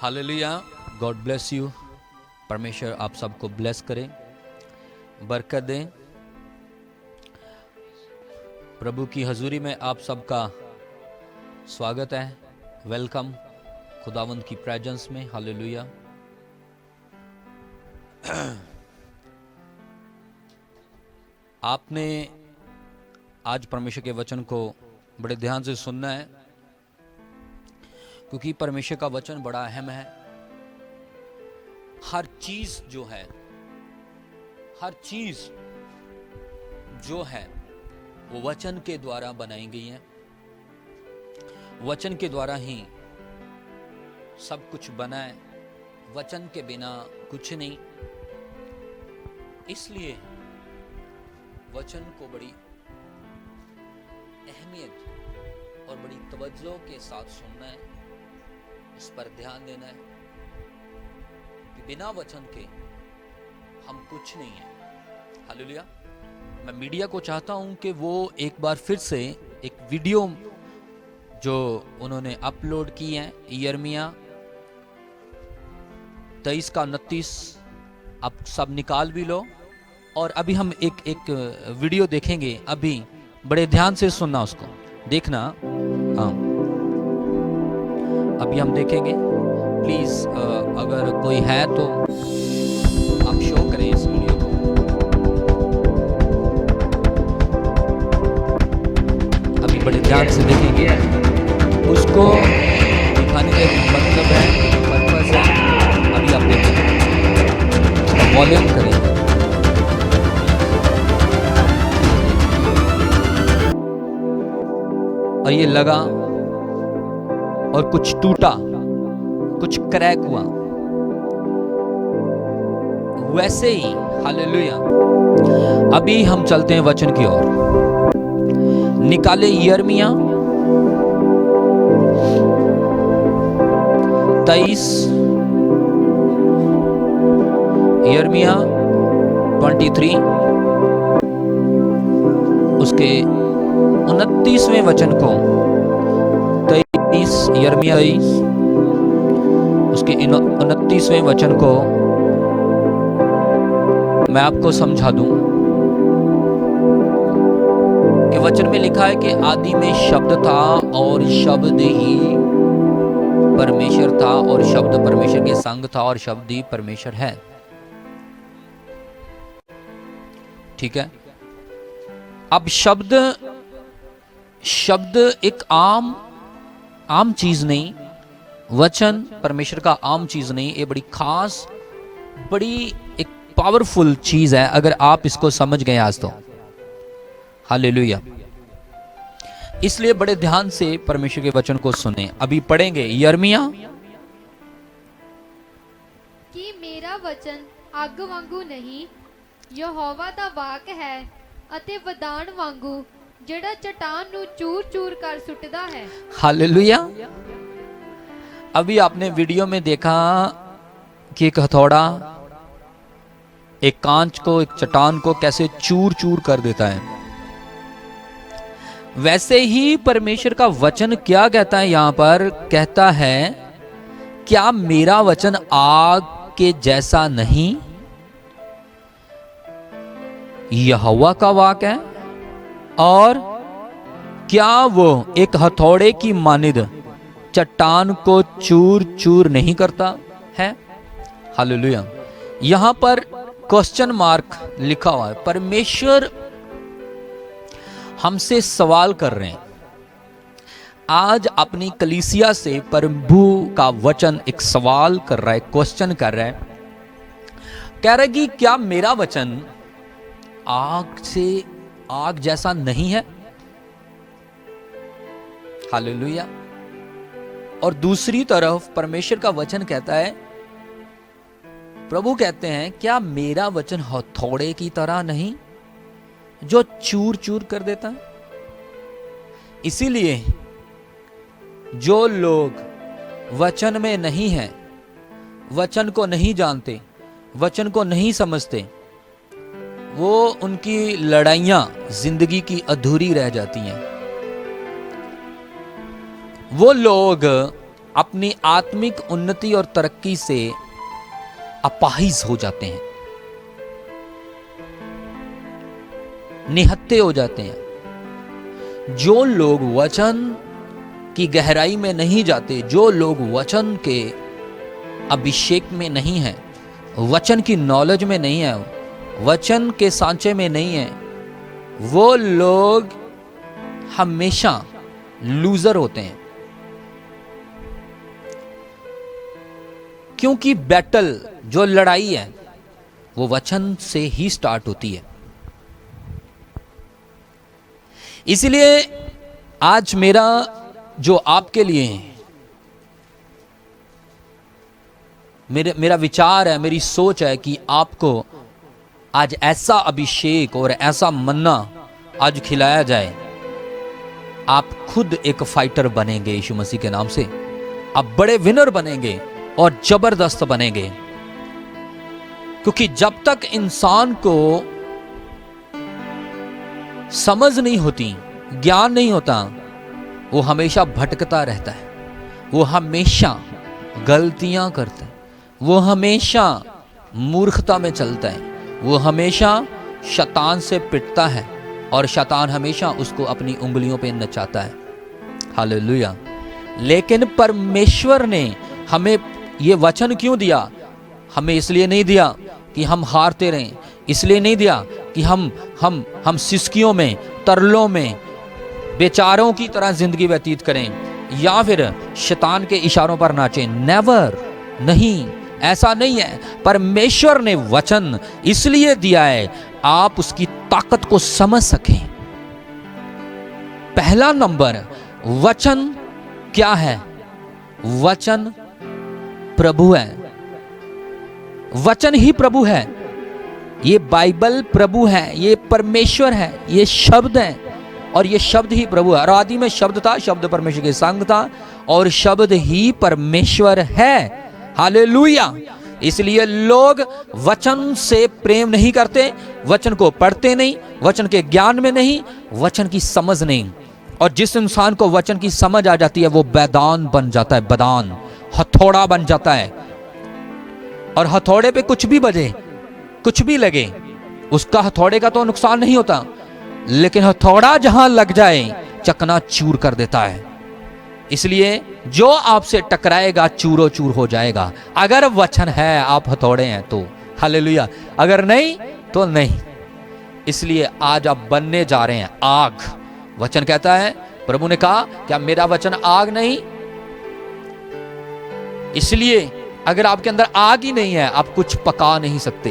Hallelujah, God bless you. परमेश्वर आप सबको ब्लेस करें, बरकत दें। प्रभु की हजूरी में आप सबका स्वागत है, वेलकम खुदावंद की प्रेजेंस में। हालेलुया। आपने आज परमेश्वर के वचन को बड़े ध्यान से सुनना है, क्योंकि परमेश्वर का वचन बड़ा अहम है। हर चीज जो है वो वचन के द्वारा बनाई गई है। वचन के द्वारा ही सब कुछ बना है, वचन के बिना कुछ नहीं। इसलिए वचन को बड़ी अहमियत और बड़ी तवज्जो के साथ सुनना है, उस पर ध्यान देना है कि बिना वचन के हम कुछ नहीं है। हालेलुया। मैं मीडिया को चाहता हूं कि वो एक बार फिर से एक वीडियो जो उन्होंने अपलोड की है, यिर्मयाह 23 का 29, आप सब निकाल भी लो। और अभी हम एक वीडियो देखेंगे, अभी बड़े ध्यान से सुनना, उसको देखना। हाँ, अभी हम देखेंगे। प्लीज अगर कोई है तो आप शो करें इस वीडियो को। अभी बड़े ध्यान से देखेंगे, उसको दिखाने का मतलब है, पर्पस है। अभी आप देखेंगे, वॉल्यूम करें। और ये लगा और कुछ टूटा, कुछ क्रैक हुआ, वैसे ही। हालेलुया। अभी हम चलते हैं वचन की ओर। निकाले यिर्मयाह 23, यिर्मयाह 23 उसके 29वें वचन को, 23 यिर्मयाह 23 उसके 29वें वचन को मैं आपको समझा दूं कि वचन में लिखा है कि आदि में शब्द था और शब्द ही परमेश्वर था और शब्द परमेश्वर के संग था और शब्द ही परमेश्वर है। ठीक है। अब शब्द एक आम चीज नहीं, वचन परमेश्वर का आम चीज नहीं, ये बड़ी खास, बड़ी एक पावरफुल चीज है अगर आप इसको समझ गए आज तो। हालेलुया। इसलिए बड़े ध्यान से परमेश्वर के वचन को सुने। अभी पढ़ेंगे यिर्मयाह कि मेरा वचन ਅੱਗ ਵਾਂਗੂ ਨਹੀਂ, ਯਹੋਵਾ ਦਾ ਵਾਕ ਹੈ ਅਤੇ ਵਦਾਨ ਵਾਂਗੂ ਜਿਹੜਾ चट्टान ਨੂੰ चूर-चूर कर सुटदा है। हालेलुया। अभी आपने वीडियो में देखा कि एक हथौड़ा एक कांच को, एक चट्टान को कैसे चूर चूर कर देता है। वैसे ही परमेश्वर का वचन क्या कहता है यहां पर? कहता है, क्या मेरा वचन आग के जैसा नहीं? यहोवा का वाक है, और क्या वो एक हथौड़े की मानिद चट्टान को चूर चूर नहीं करता है? हालेलुया। यहां पर क्वेश्चन मार्क लिखा हुआ है। परमेश्वर हमसे सवाल कर रहे हैं। आज अपनी कलीसिया से प्रभु का वचन एक सवाल कर रहा है, क्वेश्चन कर रहा है। कह रहा है कि क्या मेरा वचन आग जैसा नहीं है? हालेलुया। और दूसरी तरफ परमेश्वर का वचन कहता है, प्रभु कहते हैं, क्या मेरा वचन हथौड़े की तरह नहीं जो चूर चूर कर देता है? इसीलिए जो लोग वचन में नहीं हैं, वचन को नहीं जानते, वचन को नहीं समझते, वो उनकी लड़ाइयां जिंदगी की अधूरी रह जाती हैं। वो लोग अपनी आत्मिक उन्नति और तरक्की से अपाहिज हो जाते हैं, निहत्थे हो जाते हैं। जो लोग वचन की गहराई में नहीं जाते, जो लोग वचन के अभिषेक में नहीं है, वचन की नॉलेज में नहीं है, वचन के सांचे में नहीं है, वो लोग हमेशा लूजर होते हैं। क्योंकि बैटल, जो लड़ाई है, वो वचन से ही स्टार्ट होती है। इसलिए आज मेरा जो आपके लिए मेरा विचार है, मेरी सोच है कि आपको आज ऐसा अभिषेक और ऐसा मन्ना आज खिलाया जाए, आप खुद एक फाइटर बनेंगे यीशु मसीह के नाम से। आप बड़े विनर बनेंगे और जबरदस्त बनेंगे। क्योंकि जब तक इंसान को समझ नहीं होती, ज्ञान नहीं होता, वो हमेशा भटकता रहता है, वो हमेशा गलतियां करता है, वो हमेशा मूर्खता में चलता है, वो हमेशा शैतान से पिटता है और शैतान हमेशा उसको अपनी उंगलियों पे नचाता है। हालेलुया। लेकिन परमेश्वर ने हमें ये वचन क्यों दिया? हमें इसलिए नहीं दिया कि हम हारते रहें, इसलिए नहीं दिया कि हम सिसकियों में, तरलों में, बेचारों की तरह जिंदगी व्यतीत करें या फिर शैतान के इशारों पर नाचें। नेवर, नहीं, ऐसा नहीं है। परमेश्वर ने वचन इसलिए दिया है आप उसकी ताकत को समझ सकें। पहला नंबर, वचन क्या है? वचन प्रभु है। वचन ही प्रभु है। ये बाइबल प्रभु है, ये परमेश्वर है, ये शब्द है और ये शब्द ही प्रभु है। और आदि में शब्द था, शब्द परमेश्वर के संग था और शब्द ही परमेश्वर है। हालेलुया। इसलिए लोग वचन से प्रेम नहीं करते, वचन को पढ़ते नहीं, वचन के ज्ञान में नहीं, वचन की समझ नहीं। और जिस इंसान को वचन की समझ आ जाती है वो बैदान बन जाता है, बदान, हथौड़ा बन जाता है। और हथौड़े पे कुछ भी बजे, कुछ भी लगे, उसका हथौड़े का तो नुकसान नहीं होता, लेकिन हथौड़ा जहां लग जाए चकना चूर कर देता है। इसलिए जो आपसे टकराएगा चूरो चूर हो जाएगा। अगर वचन है, आप हथौड़े हैं तो हालेलुया, अगर नहीं तो नहीं। इसलिए आज आप बनने जा रहे हैं आग। वचन कहता है, प्रभु ने कहा, क्या मेरा वचन आग नहीं? इसलिए अगर आपके अंदर आग ही नहीं है, आप कुछ पका नहीं सकते।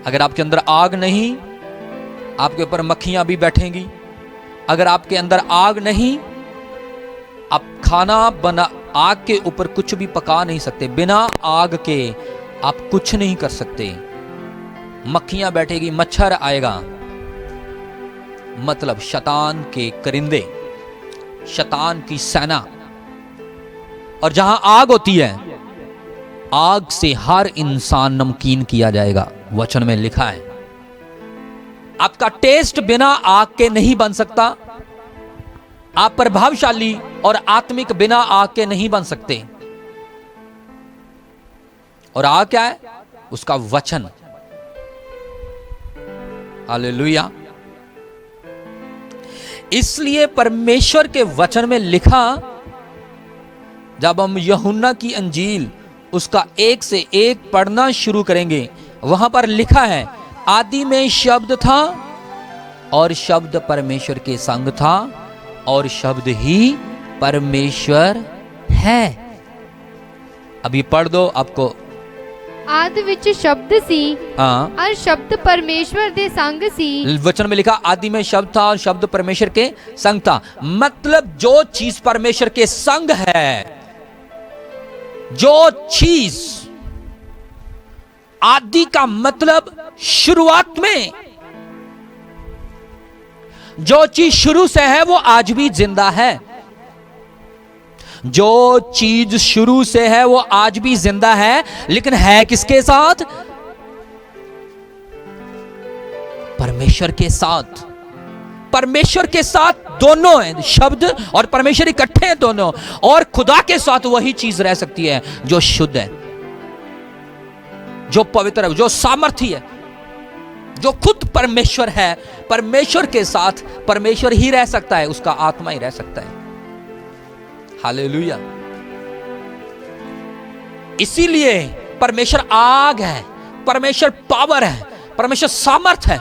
अगर आपके अंदर आग नहीं, आपके ऊपर मक्खियां भी बैठेंगी। अगर आपके अंदर आग नहीं, आप खाना बना, आग के ऊपर कुछ भी पका नहीं सकते। बिना आग के आप कुछ नहीं कर सकते। मक्खियां बैठेगी, मच्छर आएगा, मतलब शैतान के करिंदे, शैतान की सेना। और जहां आग होती है, आग से हर इंसान नमकीन किया जाएगा। वचन में लिखा है। आपका टेस्ट बिना आग के नहीं बन सकता। आप प्रभावशाली और आत्मिक बिना आग के नहीं बन सकते। और आग क्या है? उसका वचन। हालेलुया। इसलिए परमेश्वर के वचन में लिखा, जब हम यूहन्ना की अंजील उसका 1 से 1 पढ़ना शुरू करेंगे, वहां पर लिखा है, आदि में शब्द था और शब्द परमेश्वर के संग था और शब्द ही परमेश्वर है। अभी पढ़ दो आपको। आदि विच शब्द सी और शब्द परमेश्वर दे संग सी। वचन में लिखा, आदि में शब्द था और शब्द परमेश्वर के संग था। मतलब जो चीज परमेश्वर के संग है, जो चीज, आदि का मतलब शुरुआत में, जो चीज शुरू से है वो आज भी जिंदा है। जो चीज शुरू से है वो आज भी जिंदा है, लेकिन है किसके साथ? परमेश्वर के साथ। परमेश्वर के साथ दोनों हैं, शब्द और परमेश्वर इकट्ठे हैं दोनों, और खुदा के साथ वही चीज रह सकती है जो शुद्ध है, जो पवित्र है, जो सामर्थी है, जो खुद परमेश्वर है। परमेश्वर के साथ परमेश्वर ही रह सकता है, उसका आत्मा ही रह सकता है। हालेलुया। इसीलिए परमेश्वर आग है, परमेश्वर पावर है, परमेश्वर सामर्थ है,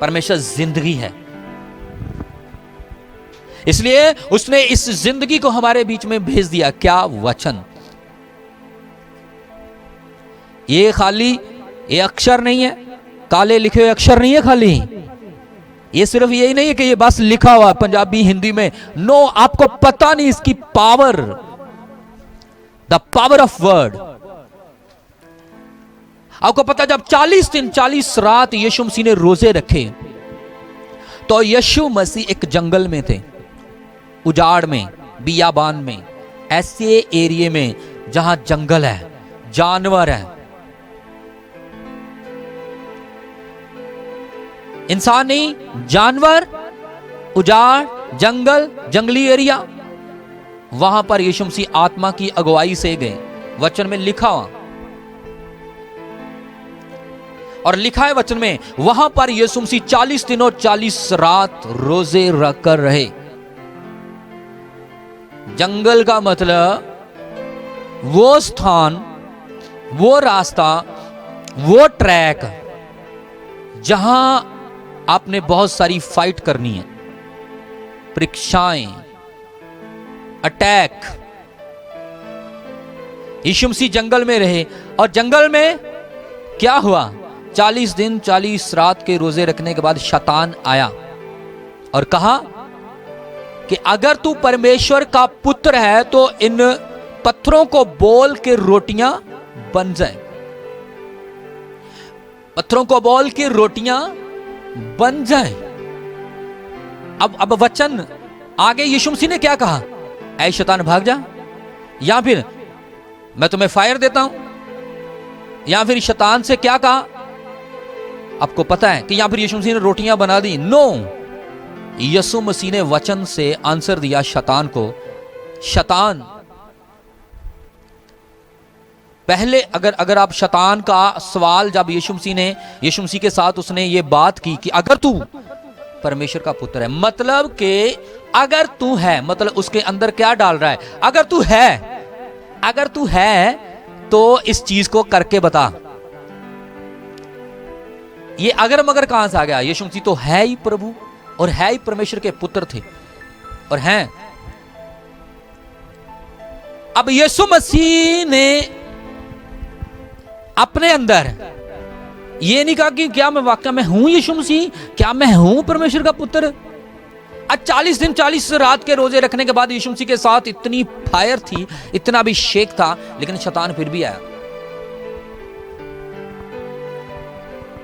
परमेश्वर जिंदगी है। इसलिए उसने इस जिंदगी को हमारे बीच में भेज दिया। क्या? वचन। ये खाली ये अक्षर नहीं है, काले लिखे हुए अक्षर नहीं है खाली। ये सिर्फ यही नहीं है कि ये बस लिखा हुआ पंजाबी हिंदी में। नो, आपको पता नहीं इसकी power, the power of word. आपको पता, जब 40 दिन 40 रात यीशु मसीह ने रोजे रखे, तो यीशु मसीह एक जंगल में थे, उजाड़ में, बियाबान में, ऐसे एरिया में जहां जंगल है, जानवर है। इंसान नहीं, जानवर, उजाड़, जंगल, जंगली एरिया, वहां पर यीशु मसीह आत्मा की अगुवाई से गए। वचन में लिखा हुआ, और लिखा है वचन में, वहां पर यीशु मसीह 40 दिन और 40 रात रोजे रखकर रहे। जंगल का मतलब वो स्थान, वो रास्ता, वो ट्रैक जहां आपने बहुत सारी फाइट करनी है, परीक्षाएं, अटैक। यीशु मसीह जंगल में रहे, और जंगल में क्या हुआ? 40 दिन 40 रात के रोजे रखने के बाद शैतान आया और कहा कि अगर तू परमेश्वर का पुत्र है तो इन पत्थरों को बोल के रोटियां बन जाए। पत्थरों को बोल के रोटियां बन जाए। अब वचन आगे यीशु मसीह ने क्या कहा? ऐ शैतान भाग जा, या फिर मैं तुम्हें फायर देता हूं, या फिर शैतान से क्या कहा? आपको पता है कि या फिर यीशु मसीह ने रोटियां बना दी? नो, यीशु मसीह ने वचन से आंसर दिया शैतान को। शैतान पहले, अगर आप शैतान का सवाल, जब यीशु मसीह के साथ उसने ये बात की कि अगर तू परमेश्वर का पुत्र है, मतलब कि अगर तू है, मतलब उसके अंदर क्या डाल रहा है? अगर तू है तो इस चीज को करके बता। ये अगर मगर कहां से आ गया? यीशु मसीह तो है ही प्रभु और है ही परमेश्वर के पुत्र थे और हैं। अब यीशु मसीह ने अपने अंदर ये नहीं कहा कि क्या मैं वाकई में हूं यीशु मसीह, क्या मैं हूं परमेश्वर का पुत्र। आज 40 दिन 40 रात के रोजे रखने के बाद यीशु मसीह के साथ इतनी फायर थी, इतना भी शेक था, लेकिन शैतान फिर भी आया।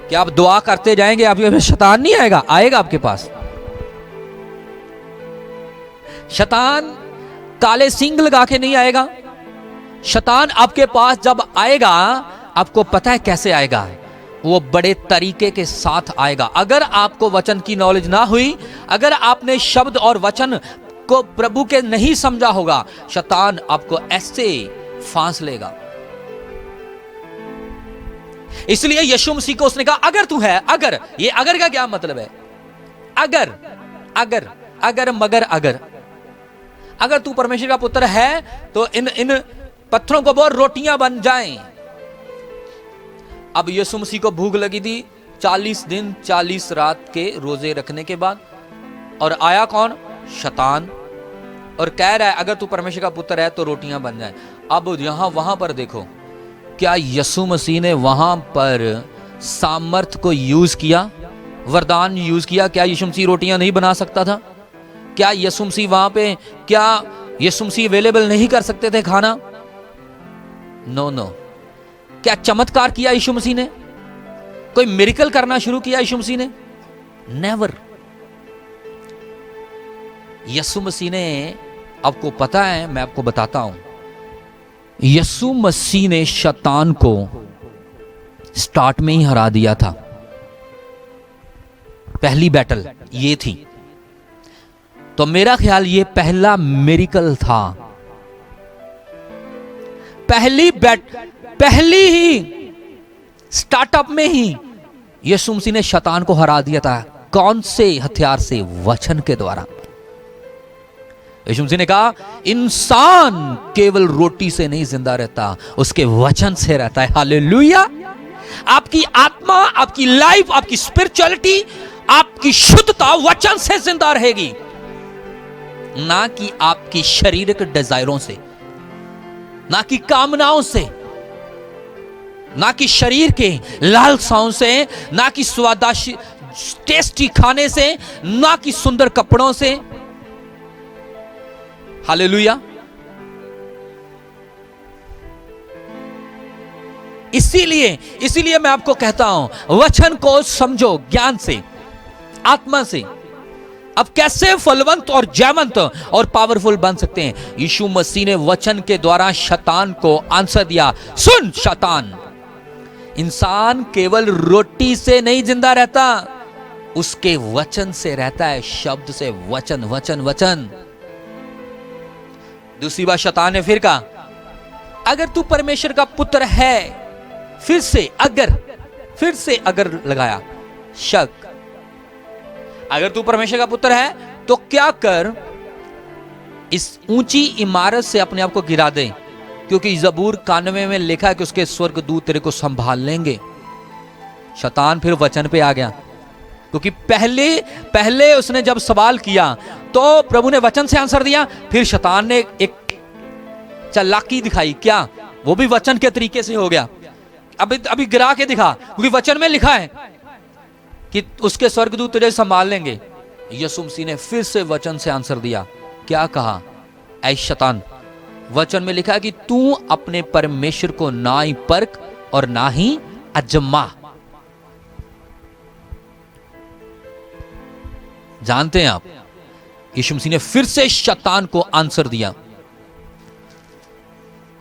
क्या आप दुआ करते जाएंगे, आप शैतान नहीं आएगा? आएगा आपके पास। शैतान काले सींग लगा के नहीं आएगा। शैतान आपके पास जब आएगा, आपको पता है कैसे आएगा? वो बड़े तरीके के साथ आएगा। अगर आपको वचन की नॉलेज ना हुई, अगर आपने शब्द और वचन को प्रभु के नहीं समझा होगा, शैतान आपको ऐसे फांस लेगा। इसलिए यीशु मसीह को उसने कहा अगर तू है। अगर, ये अगर का क्या मतलब है? अगर अगर अगर मगर अगर तू परमेश्वर का पुत्र है तो इन पत्थरों को बोल रोटियां बन जाएं। अब यीशु मसीह को भूख लगी थी 40 दिन 40 रात के रोजे रखने के बाद, और आया कौन? शैतान, और कह रहा है अगर तू परमेश्वर का पुत्र है तो रोटियां बन जाएं। अब यहां वहां पर देखो, क्या यीशु मसीह ने वहां पर सामर्थ को यूज किया, वरदान यूज किया? क्या यीशु मसीह रोटियां नहीं बना सकता था? क्या यीशु मसीह वहां पे, क्या यीशु मसीह अवेलेबल नहीं कर सकते थे खाना? नो। क्या चमत्कार किया यीशु मसीह ने? कोई मिरेकल करना शुरू किया यीशु मसीह ने? नेवर। यीशु मसीह ने, आपको पता है, मैं आपको बताता हूं, यीशु मसीह ने शैतान को स्टार्ट में ही हरा दिया था। पहली बैटल ये थी। तो मेरा ख्याल ये पहला मिरेकल था, पहली ही स्टार्टअप में ही यीशु मसीह ने शैतान को हरा दिया था। कौन से हथियार से? वचन के द्वारा। यीशु मसीह ने कहा इंसान केवल रोटी से नहीं जिंदा रहता, उसके वचन से रहता है। हालेलुया। आपकी आत्मा, आपकी लाइफ, आपकी स्पिरिचुअलिटी, आपकी शुद्धता वचन से जिंदा रहेगी, ना कि आपकी शारीरिक डिजायरों से, ना कि कामनाओं से, ना कि शरीर के लालसाओं से, ना कि स्वादाशी टेस्टी खाने से, ना कि सुंदर कपड़ों से। हालेलुया। इसीलिए मैं आपको कहता हूं वचन को समझो ज्ञान से, आत्मा से। अब कैसे फलवंत और जयवंत और पावरफुल बन सकते हैं? यीशु मसीह ने वचन के द्वारा शैतान को आंसर दिया। सुन शैतान, इंसान केवल रोटी से नहीं जिंदा रहता, उसके वचन से रहता है, शब्द से। वचन वचन वचन। दूसरी बात शैतान ने फिर कहा अगर तू परमेश्वर का पुत्र है, फिर से अगर लगाया शक, अगर तू परमेश्वर का पुत्र है तो क्या कर, इस ऊंची इमारत से अपने आप को गिरा दे, क्योंकि ज़बूर 91 में लिखा है कि उसके स्वर्गदूत तेरे को संभाल लेंगे। शैतान फिर वचन पे आ गया, क्योंकि पहले उसने जब सवाल किया तो प्रभु ने वचन से आंसर दिया, फिर शैतान ने एक चालाकी दिखाई। क्या? वो भी वचन के तरीके से हो गया। अभी गिरा के दिखा, क्योंकि वचन में लिखा है कि उसके स्वर्गदूत तुझे संभाल लेंगे। यीशु मसीह ने फिर से वचन से आंसर दिया। क्या कहा? ऐ शैतान, वचन में लिखा है कि तू अपने परमेश्वर को ना ही परख और ना ही अजमा। जानते हैं आप, यीशु मसीह ने फिर से शैतान को आंसर दिया।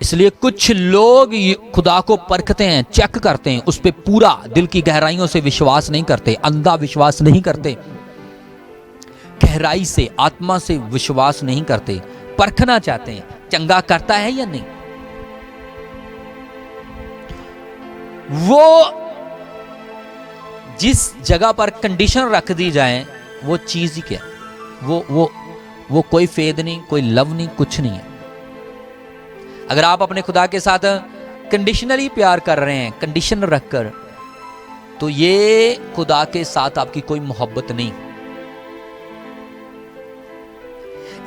इसलिए कुछ लोग खुदा को परखते हैं, चेक करते हैं, उस पे पूरा दिल की गहराइयों से विश्वास नहीं करते, अंधा विश्वास नहीं करते, गहराई से आत्मा से विश्वास नहीं करते, परखना चाहते हैं चंगा करता है या नहीं। वो जिस जगह पर कंडीशन रख दी जाए वो चीज ही क्या, वो कोई फेद नहीं, कोई लव नहीं, कुछ नहीं है। अगर आप अपने खुदा के साथ कंडीशनली प्यार कर रहे हैं, कंडीशन रखकर, तो ये खुदा के साथ आपकी कोई मोहब्बत नहीं।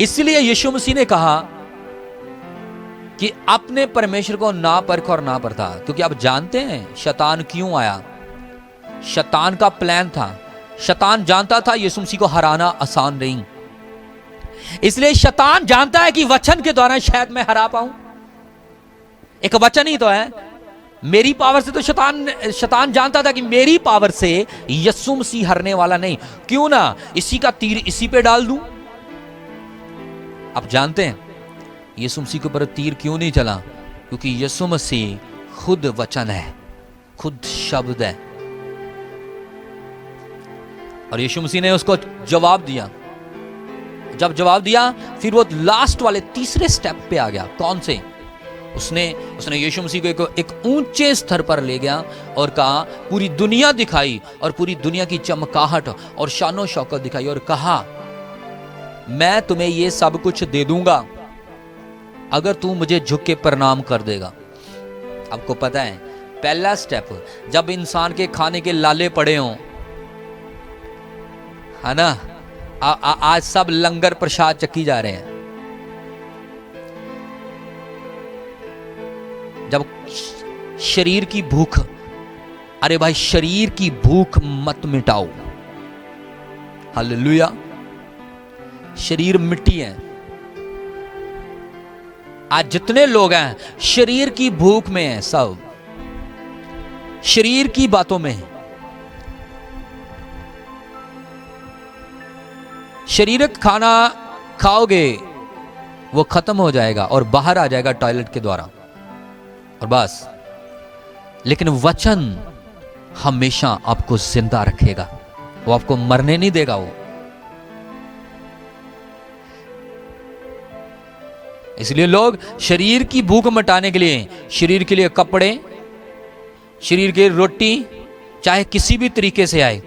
इसलिए यीशु मसीह ने कहा कि अपने परमेश्वर को ना परख और ना परखा, क्योंकि आप जानते हैं शैतान क्यों आया। शैतान का प्लान था, शैतान जानता था यीशु मसीह को हराना आसान नहीं, इसलिए शैतान जानता है कि वचन के द्वारा शायद मैं हरा पाऊं। एक वचन ही तो है, मेरी पावर से तो शैतान जानता था कि मेरी पावर से यीशु मसीह हरने वाला नहीं, क्यों ना इसी का तीर इसी पे डाल दूं। आप जानते हैं यीशु मसीह के ऊपर तीर क्यों नहीं चला? क्योंकि यीशु मसीह खुद वचन है, खुद शब्द है। और यीशु मसीह ने उसको जवाब दिया। जब जवाब दिया फिर वो लास्ट वाले तीसरे स्टेप पे आ गया। कौन से? उसने यीशु मसीह को एक ऊंचे स्तर पर ले गया और कहा, पूरी दुनिया दिखाई और पूरी दुनिया की चमकाहट और शानो शौकत दिखाई और कहा, मैं तुम्हें ये सब कुछ दे दूंगा अगर तू मुझे झुक के प्रणाम कर देगा। आपको पता है पहला स्टेप, जब इंसान के खाने के लाले पड़े हों, है ना, आज सब लंगर प्रसाद चक्की जा रहे हैं, जब शरीर की भूख, अरे भाई शरीर की भूख मत मिटाओ। हालेलुया। शरीर मिट्टी है। आज जितने लोग हैं शरीर की भूख में हैं, सब शरीर की बातों में है। शरीरक खाना खाओगे वो खत्म हो जाएगा और बाहर आ जाएगा टॉयलेट के द्वारा और बस। लेकिन वचन हमेशा आपको जिंदा रखेगा। वो आपको मरने नहीं देगा। वो इसलिए लोग शरीर की भूख मिटाने के लिए, शरीर के लिए कपड़े, शरीर के रोटी, चाहे किसी भी तरीके से आए,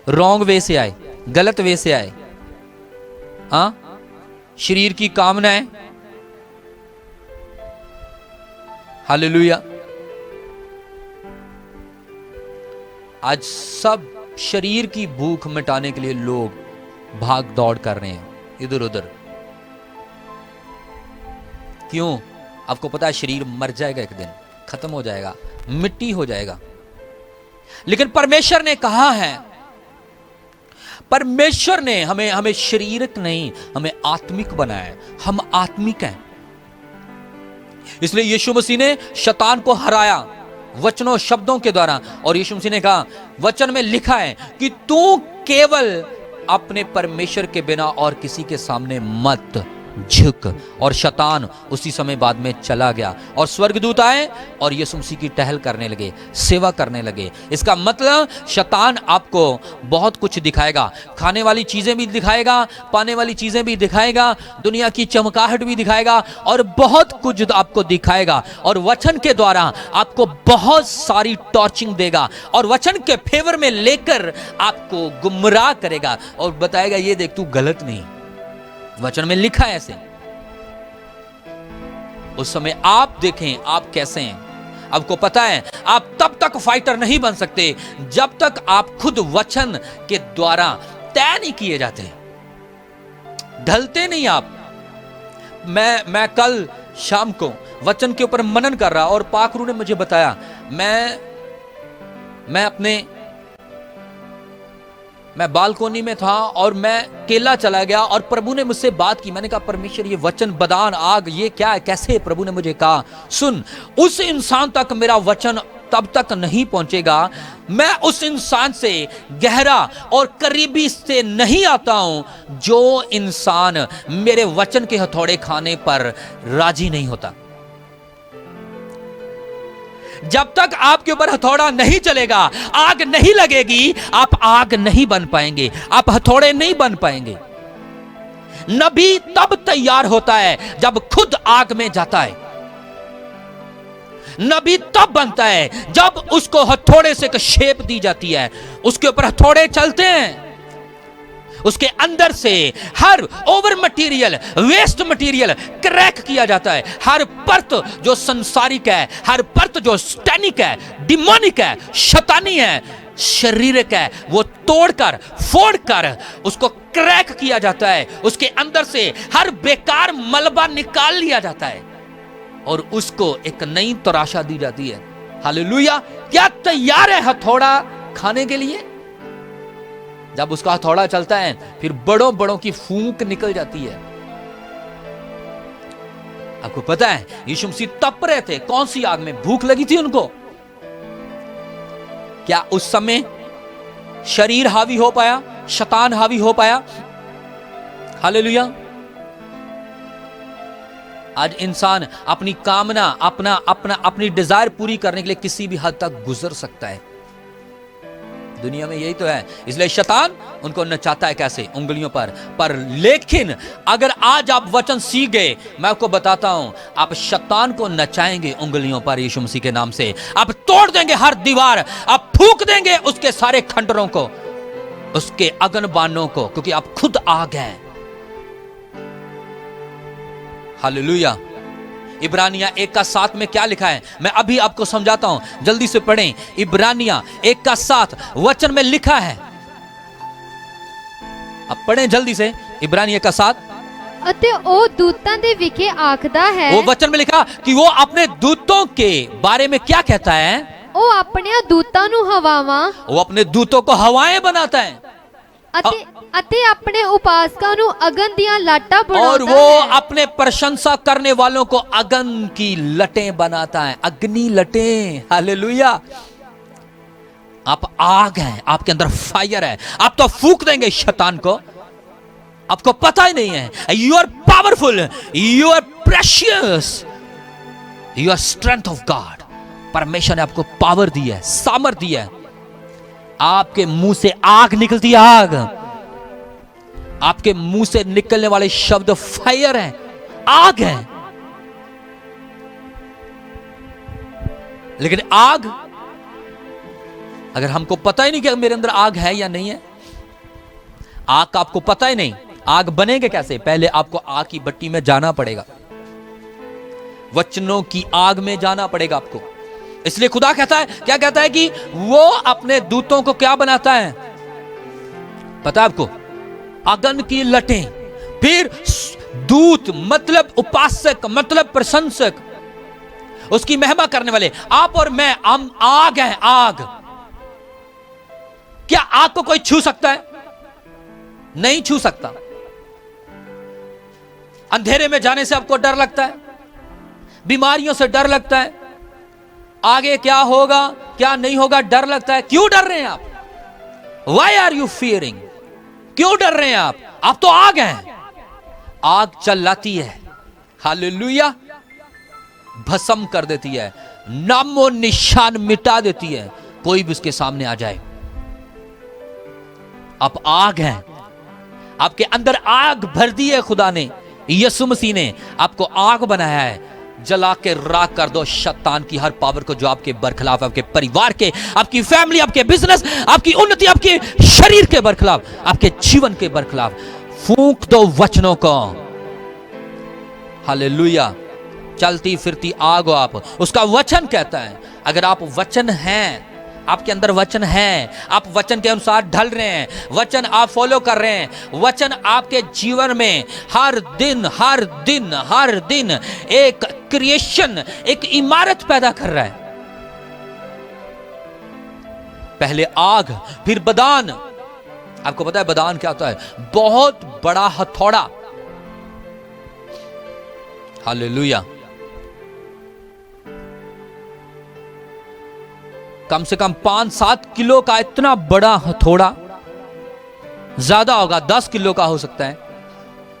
रॉन्ग वे से आए, गलत वे से आए, हाँ, शरीर की कामनाएं, हालेलुया। आज सब शरीर की भूख मिटाने के लिए लोग भाग दौड़ कर रहे हैं इधर उधर। क्यों? आपको पता है शरीर मर जाएगा, एक दिन खत्म हो जाएगा, मिट्टी हो जाएगा। लेकिन परमेश्वर ने कहा है, परमेश्वर ने हमें शारीरिक नहीं, हमें आत्मिक बनाया है। हम आत्मिक हैं। इसलिए यीशु मसीह ने शैतान को हराया वचनों शब्दों के द्वारा। और यीशु मसीह ने कहा, वचन में लिखा है कि तू केवल अपने परमेश्वर के बिना और किसी के सामने मत झुक। और शैतान उसी समय बाद में चला गया और स्वर्गदूत आए और यीशु मसीह की टहल करने लगे, सेवा करने लगे। इसका मतलब शैतान आपको बहुत कुछ दिखाएगा, खाने वाली चीजें भी दिखाएगा, पाने वाली चीजें भी दिखाएगा, दुनिया की चमकाहट भी दिखाएगा और बहुत कुछ आपको दिखाएगा। और वचन के द्वारा आपको बहुत सारी टॉर्चिंग देगा और वचन के फेवर में लेकर आपको गुमराह करेगा और बताएगा, ये देख तू गलत नहीं, वचन में लिखा है ऐसे। उस समय आप देखें आप कैसे हैं। आपको पता है आप तब तक फाइटर नहीं बन सकते जब तक आप खुद वचन के द्वारा तय नहीं किए जाते, ढलते नहीं आप। मैं कल शाम को वचन के ऊपर मनन कर रहा और पाकरू ने मुझे बताया, मैं बालकोनी में था और मैं केला चला गया और प्रभु ने मुझसे बात की। मैंने कहा, परमेश्वर ये वचन, बदान, आग, ये क्या है, कैसे? प्रभु ने मुझे कहा, सुन, उस इंसान तक मेरा वचन तब तक नहीं पहुंचेगा, मैं उस इंसान से गहरा और करीबी से नहीं आता हूं जो इंसान मेरे वचन के हथौड़े खाने पर राजी नहीं होता। जब तक आपके ऊपर हथौड़ा नहीं चलेगा, आग नहीं लगेगी, आप आग नहीं बन पाएंगे, आप हथौड़े नहीं बन पाएंगे। नबी तब तैयार होता है जब खुद आग में जाता है। नबी तब बनता है जब उसको हथौड़े से एक शेप दी जाती है, उसके ऊपर हथौड़े चलते हैं, उसके अंदर से हर over material, waste material crack किया जाता है। हर परत जो संसारिक है, हर परत जो स्टैनिक है, डिमोनिक है, शैतानी है, शारीरिक है, वो तोड़कर फोड़कर उसको क्रैक किया जाता है। उसके अंदर से हर बेकार मलबा निकाल लिया जाता है और उसको एक नई तराशा दी जाती है। हालेलुया! क्या तैयार है हथौड़ा खाने के लिए? जब उसका हथौड़ा चलता है फिर बड़ों बड़ों की फूंक निकल जाती है। आपको पता है यीशु मसीह तप रहे थे, कौन सी आग में? भूख लगी थी उनको। क्या उस समय शरीर हावी हो पाया, शैतान हावी हो पाया? हालेलुया! आज इंसान अपनी कामना, अपनी डिजायर पूरी करने के लिए किसी भी हद तक गुजर सकता है। दुनिया में यही तो है। इसलिए शैतान उनको नचाता है कैसे? उंगलियों पर लेकिन अगर आज आप वचन सीख गए, मैं आपको बताता हूं, आप शैतान को नचाएंगे उंगलियों पर यीशु मसीह के नाम से। आप तोड़ देंगे हर दीवार, आप फूंक देंगे उसके सारे खंडरों को, उसके अगनबानों को, क्योंकि आप खुद आग हैं। हालेलुया! इब्रानिया 1:7 में क्या लिखा है? मैं अभी आपको समझाता हूं, जल्दी से पढ़ें। इब्रानिया 1:7 वचन में लिखा है, अब पढ़ें जल्दी से। इब्रानिया 1:7 ਅਤੇ ਉਹ ਦੂਤਾਂ ਦੇ ਵਿਖੇ ਆਖਦਾ ਹੈ, वो वचन में लिखा कि वो अपने दूतों के बारे में क्या कहता है? ਉਹ ਆਪਣੇ ਦੂਤਾਂ ਨੂੰ ਹਵਾਵਾਂ, वो अपने दूतों को हवाएं बनाता है ਅਤੇ ਆਪਣੇ ਉਪਾਸਕਾਂ ਨੂੰ ਅਗਨ ਦੀਆਂ ਲਾਟਾਂ और ਬਣਾਉਂਦਾ वो है। अपने प्रशंसा करने वालों को अगन की लटें बनाता है, अग्नि लटें। हालेलुया! आप आग हैं, आपके अंदर फायर है, आप तो फूंक देंगे शैतान को, आपको पता ही नहीं है। You are powerful, you are precious, you are strength of God. परमेश्वर ने आपको पावर दी है, सामर्थ दी है। आपके मुंह से आग निकलती है, आग। आपके मुंह से निकलने वाले शब्द फायर है, आग है। लेकिन आग, अगर हमको पता ही नहीं कि मेरे अंदर आग है या नहीं है, आग का आपको पता ही नहीं, आग बनेगा कैसे? पहले आपको आग की भट्टी में जाना पड़ेगा, वचनों की आग में जाना पड़ेगा आपको। इसलिए खुदा कहता है, क्या कहता है कि वो अपने दूतों को क्या बनाता है पता है आपको? अगन की लटें। फिर दूत मतलब उपासक, मतलब प्रशंसक, उसकी महिमा करने वाले। आप और मैं, हम आग है, आग। क्या आग को कोई छू सकता है? नहीं छू सकता। अंधेरे में जाने से आपको डर लगता है, बीमारियों से डर लगता है, आगे क्या होगा क्या नहीं होगा डर लगता है। क्यों डर रहे हैं आप? Why are you fearing? क्यों डर रहे हैं आप? आप तो आग हैं। आग चलाती है, हालेलुया, भस्म कर देती है, नामो निशान मिटा देती है, कोई भी उसके सामने आ जाए। आप आग हैं, आपके अंदर आग भर दी है खुदा ने, यीशु मसीह ने आपको आग बनाया है। जला के राख कर दो शैतान की हर पावर को जो आपके बरखिलाफ, आपके परिवार के, आपकी फैमिली, आपके बिजनेस, आपकी उन्नति, आपके शरीर के बरखिलाफ, आपके जीवन के बरखिलाफ फूंक दो वचनों को। हालेलुया। चलती फिरती आग हो आप। उसका वचन कहता है, अगर आप वचन हैं, आपके अंदर वचन है, आप वचन के अनुसार ढल रहे हैं, वचन आप फॉलो कर रहे हैं, वचन आपके जीवन में हर दिन हर दिन हर दिन एक क्रिएशन, एक इमारत पैदा कर रहा है। पहले आग, फिर बदान। आपको पता है बदान क्या होता है? बहुत बड़ा हथौड़ा। हालेलुया। कम से कम 5-7 किलो का इतना बड़ा हथौड़ा, ज्यादा होगा 10 किलो का हो सकता है।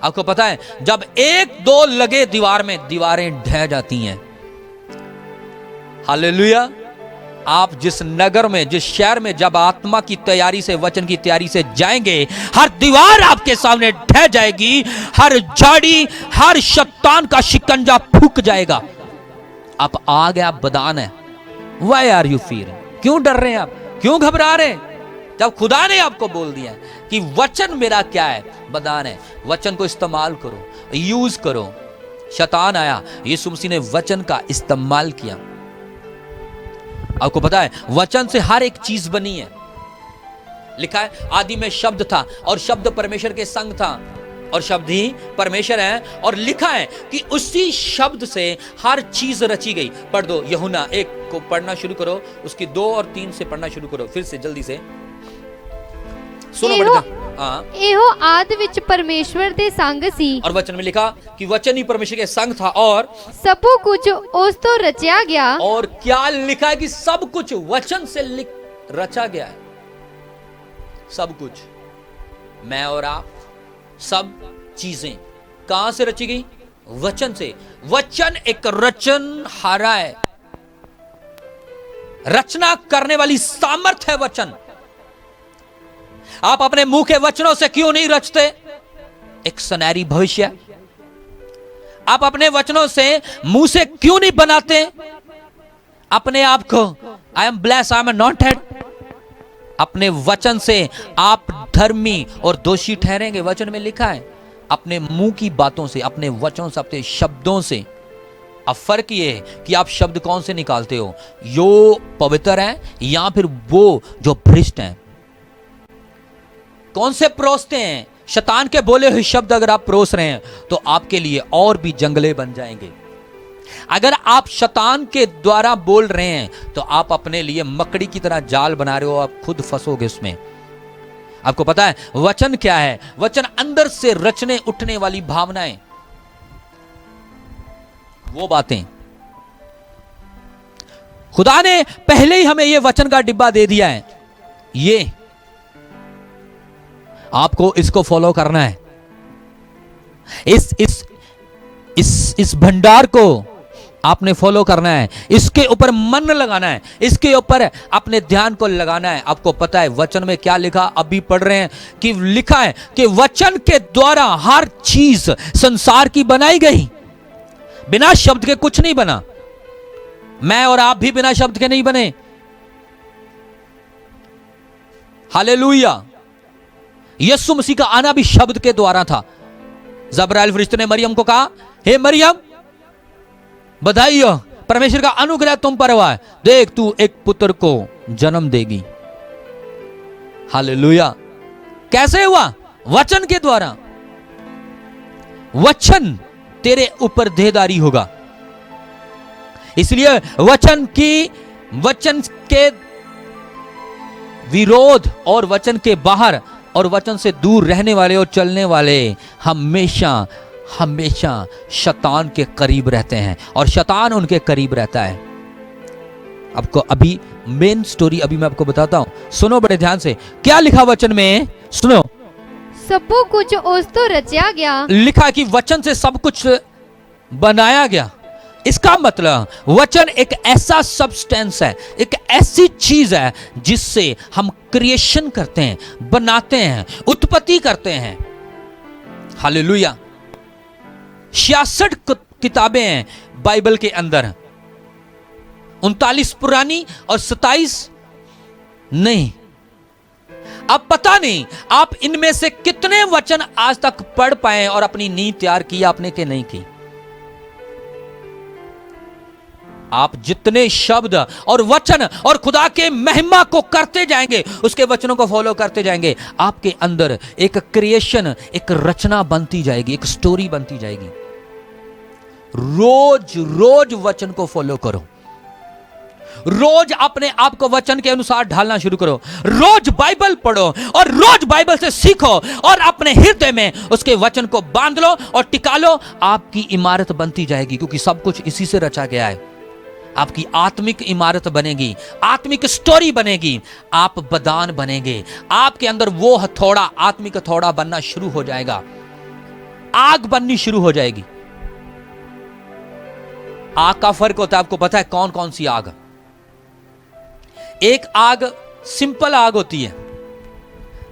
आपको पता है जब 1-2 लगे दीवार में, दीवारें ढह जाती हैं। हालेलुया। आप जिस नगर में, जिस शहर में जब आत्मा की तैयारी से, वचन की तैयारी से जाएंगे, हर दीवार आपके सामने ढह जाएगी, हर झाड़ी, हर शैतान का शिकंजा फूक जाएगा। आप आग है, आप बदान है। Why are you fearing? क्यों डर रहे हैं आप? क्यों घबरा रहे हैं? जब खुदा ने आपको बोल दिया कि वचन मेरा क्या है? बदान है। वचन को इस्तेमाल करो, यूज करो। शैतान आया, यीशु मसीह ने वचन का इस्तेमाल किया। आपको पता है वचन से हर एक चीज बनी है। लिखा है आदि में शब्द था और शब्द परमेश्वर के संग था और शब्द ही परमेश्वर है। और लिखा है कि उसी शब्द से हर चीज रची गई। पढ़ दो, यूहन्ना 1 को पढ़ना शुरू करो, उसकी 2 और 3 से पढ़ना शुरू करो, फिर से जल्दी से सुनो बेटा। हाँ, एहो आदि विच परमेश्वर दे संग सी। और वचन में लिखा कि वचन ही परमेश्वर के संग था और सबो कुछ उस तो रचा गया। और क्या लिखा है कि सब कुछ वचन से रचा गया है। सब कुछ, मैं और आप, सब चीजें कहां से रची गई? वचन से। वचन एक रचन हारा है, रचना करने वाली सामर्थ है वचन। आप अपने मुंह के वचनों से क्यों नहीं रचते? एक सुनहरी भविष्य। आप अपने वचनों से मुंह से क्यों नहीं बनाते अपने आप को? I am blessed, I am noted. अपने वचन से आप धर्मी और दोषी ठहरेंगे। वचन में लिखा है अपने मुंह की बातों से, अपने वचनों से, अपने शब्दों से। अब फर्क ये है कि आप शब्द कौन से निकालते हो, यो पवित्र है या फिर वो जो भ्रष्ट हैं। कौन से परोसते हैं? शैतान के बोले हुए शब्द अगर आप परोस रहे हैं तो आपके लिए और भी जंगले बन जाएंगे। अगर आप शैतान के द्वारा बोल रहे हैं तो आप अपने लिए मकड़ी की तरह जाल बना रहे हो, आप खुद फंसोगे उसमें। आपको पता है वचन क्या है? वचन अंदर से रचने उठने वाली भावनाएं, वो बातें। खुदा ने पहले ही हमें यह वचन का डिब्बा दे दिया है। ये आपको इसको फॉलो करना है। इस भंडार को आपने फॉलो करना है, इसके ऊपर मन लगाना है, इसके ऊपर अपने ध्यान को लगाना है। आपको पता है वचन में क्या लिखा, अभी पढ़ रहे हैं कि लिखा है कि वचन के द्वारा हर चीज संसार की बनाई गई, बिना शब्द के कुछ नहीं बना। मैं और आप भी बिना शब्द के नहीं बने। हालेलुया। यीशु मसीह का आना भी शब्द के द्वारा था। जबराइल फरिश्ते ने मरियम को कहा, हे मरियम बधाई हो, परमेश्वर का अनुग्रह तुम पर हुआ है, देख तू एक पुत्र को जन्म देगी। हालेलुया। कैसे हुआ? वचन के द्वारा। वचन तेरे ऊपर देहधारी होगा। इसलिए वचन के विरोध और वचन के बाहर और वचन से दूर रहने वाले और चलने वाले हमेशा हमेशा शैतान के करीब रहते हैं और शैतान उनके करीब रहता है। आपको अभी मेन स्टोरी अभी मैं आपको बताता हूं, सुनो बड़े ध्यान से। क्या लिखा वचन में? सुनो, सबो कुछ उस तो रचा गया। लिखा कि वचन से सब कुछ बनाया गया। इसका मतलब वचन एक ऐसा सब्सटेंस है, एक ऐसी चीज है जिससे हम क्रिएशन करते हैं, बनाते हैं, उत्पत्ति करते हैं। हालेलुया। 66 किताबें हैं बाइबल के अंदर, 39 पुरानी और 27 नहीं। अब पता नहीं आप इनमें से कितने वचन आज तक पढ़ पाए और अपनी नींव तैयार की आपने कि नहीं की। आप जितने शब्द और वचन और खुदा के महिमा को करते जाएंगे, उसके वचनों को फॉलो करते जाएंगे, आपके अंदर एक क्रिएशन, एक रचना बनती जाएगी, एक स्टोरी बनती जाएगी। रोज रोज वचन को फॉलो करो, रोज अपने आप को वचन के अनुसार ढालना शुरू करो, रोज बाइबल पढ़ो और रोज बाइबल से सीखो और अपने हृदय में उसके वचन को बांध लो और टिका लो। आपकी इमारत बनती जाएगी, क्योंकि सब कुछ इसी से रचा गया है। आपकी आत्मिक इमारत बनेगी, आत्मिक स्टोरी बनेगी, आप बदान बनेंगे। आपके अंदर वो हथौड़ा, आत्मिक हथौड़ा बनना शुरू हो जाएगा, आग बननी शुरू हो जाएगी। आग का फर्क होता है, आपको पता है कौन कौन सी आग? एक आग सिंपल आग होती है,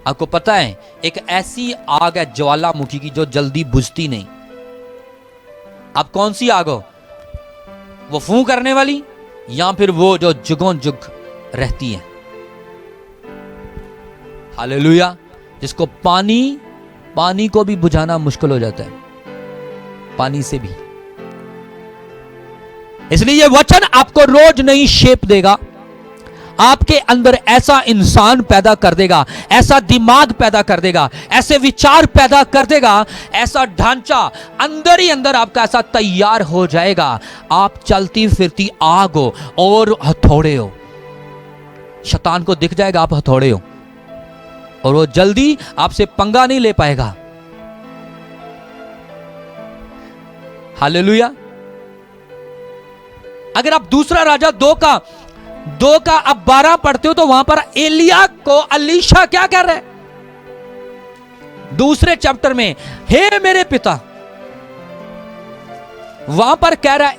आपको पता है। एक ऐसी आग है ज्वालामुखी की जो जल्दी बुझती नहीं। अब कौन सी आग हो? वो फूं करने वाली या फिर वो जो जुगों जुग रहती है? हालेलुया। जिसको पानी को भी बुझाना मुश्किल हो जाता है, पानी से भी। इसलिए ये वचन आपको रोज नई शेप देगा, आपके अंदर ऐसा इंसान पैदा कर देगा, ऐसा दिमाग पैदा कर देगा, ऐसे विचार पैदा कर देगा, ऐसा ढांचा अंदर ही अंदर आपका ऐसा तैयार हो जाएगा। आप चलती फिरती आग हो और हथौड़े हो। शैतान को दिख जाएगा आप हथौड़े हो और वो जल्दी आपसे पंगा नहीं ले पाएगा। हालेलुया। अगर आप दूसरा राजा 2 का अब 12 पढ़ते हो तो वहां पर एलिया को अलीशा क्या कह रहे हैं? दूसरे चैप्टर में, हे मेरे पिता। वहां पर कह रहा है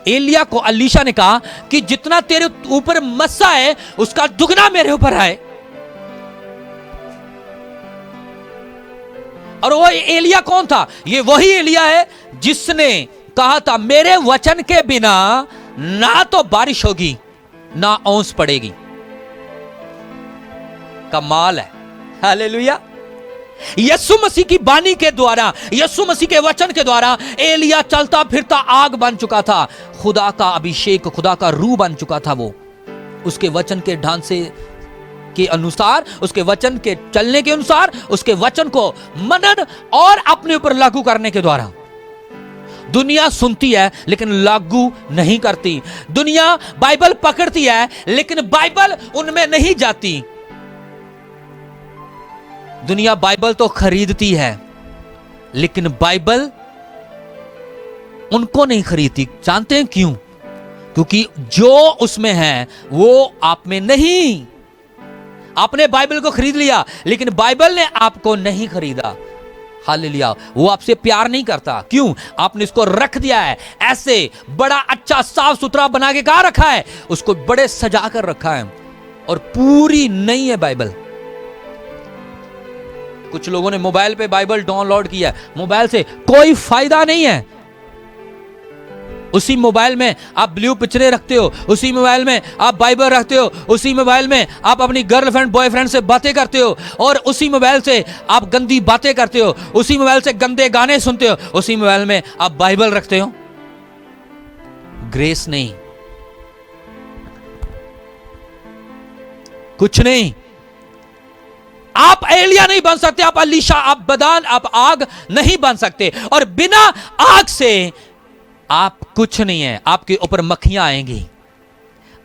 एलिया को अलीशा ने कहा कि जितना तेरे ऊपर मस्सा है उसका दुगना मेरे ऊपर है। और वो एलिया कौन था? ये वही एलिया है जिसने कहा था मेरे वचन के बिना ना तो बारिश होगी ना ओस पड़ेगी। कमाल है। हालेलुया। यीशु मसीह की बानी के द्वारा, यीशु मसीह के वचन के द्वारा एलिया चलता फिरता आग बन चुका था। खुदा का अभिषेक, खुदा का रूह बन चुका था। वो उसके वचन के ढांचे के अनुसार, उसके वचन के चलने के अनुसार, उसके वचन को मनन और अपने ऊपर लागू करने के द्वारा। दुनिया सुनती है लेकिन लागू नहीं करती। दुनिया बाइबल पकड़ती है लेकिन बाइबल उनमें नहीं जाती। दुनिया बाइबल तो खरीदती है लेकिन बाइबल उनको नहीं खरीदती। जानते हैं क्यों? क्योंकि जो उसमें है वो आप में नहीं। आपने बाइबल को खरीद लिया लेकिन बाइबल ने आपको नहीं खरीदा। हालेलुया। वो आपसे प्यार नहीं करता। क्यों? आपने इसको रख दिया है ऐसे बड़ा अच्छा साफ सुथरा बना के कहाँ रखा है? उसको बड़े सजा कर रखा है, और पूरी नहीं है बाइबल। कुछ लोगों ने मोबाइल पे बाइबल डाउनलोड किया, मोबाइल से कोई फायदा नहीं है। उसी मोबाइल में आप ब्लू पिक्चरें रखते हो, उसी मोबाइल में आप बाइबल रखते हो, उसी मोबाइल में आप अपनी गर्लफ्रेंड बॉयफ्रेंड से बातें करते हो, और उसी मोबाइल से आप गंदी बातें करते हो, उसी मोबाइल से गंदे गाने सुनते हो, उसी मोबाइल में आप बाइबल रखते हो। ग्रेस नहीं, कुछ नहीं। आप एलिया नहीं बन सकते, आप अलीशा, आप बदान, आप आग नहीं बन सकते, और बिना आग से आप कुछ नहीं है। आपके ऊपर मक्खियां आएंगी,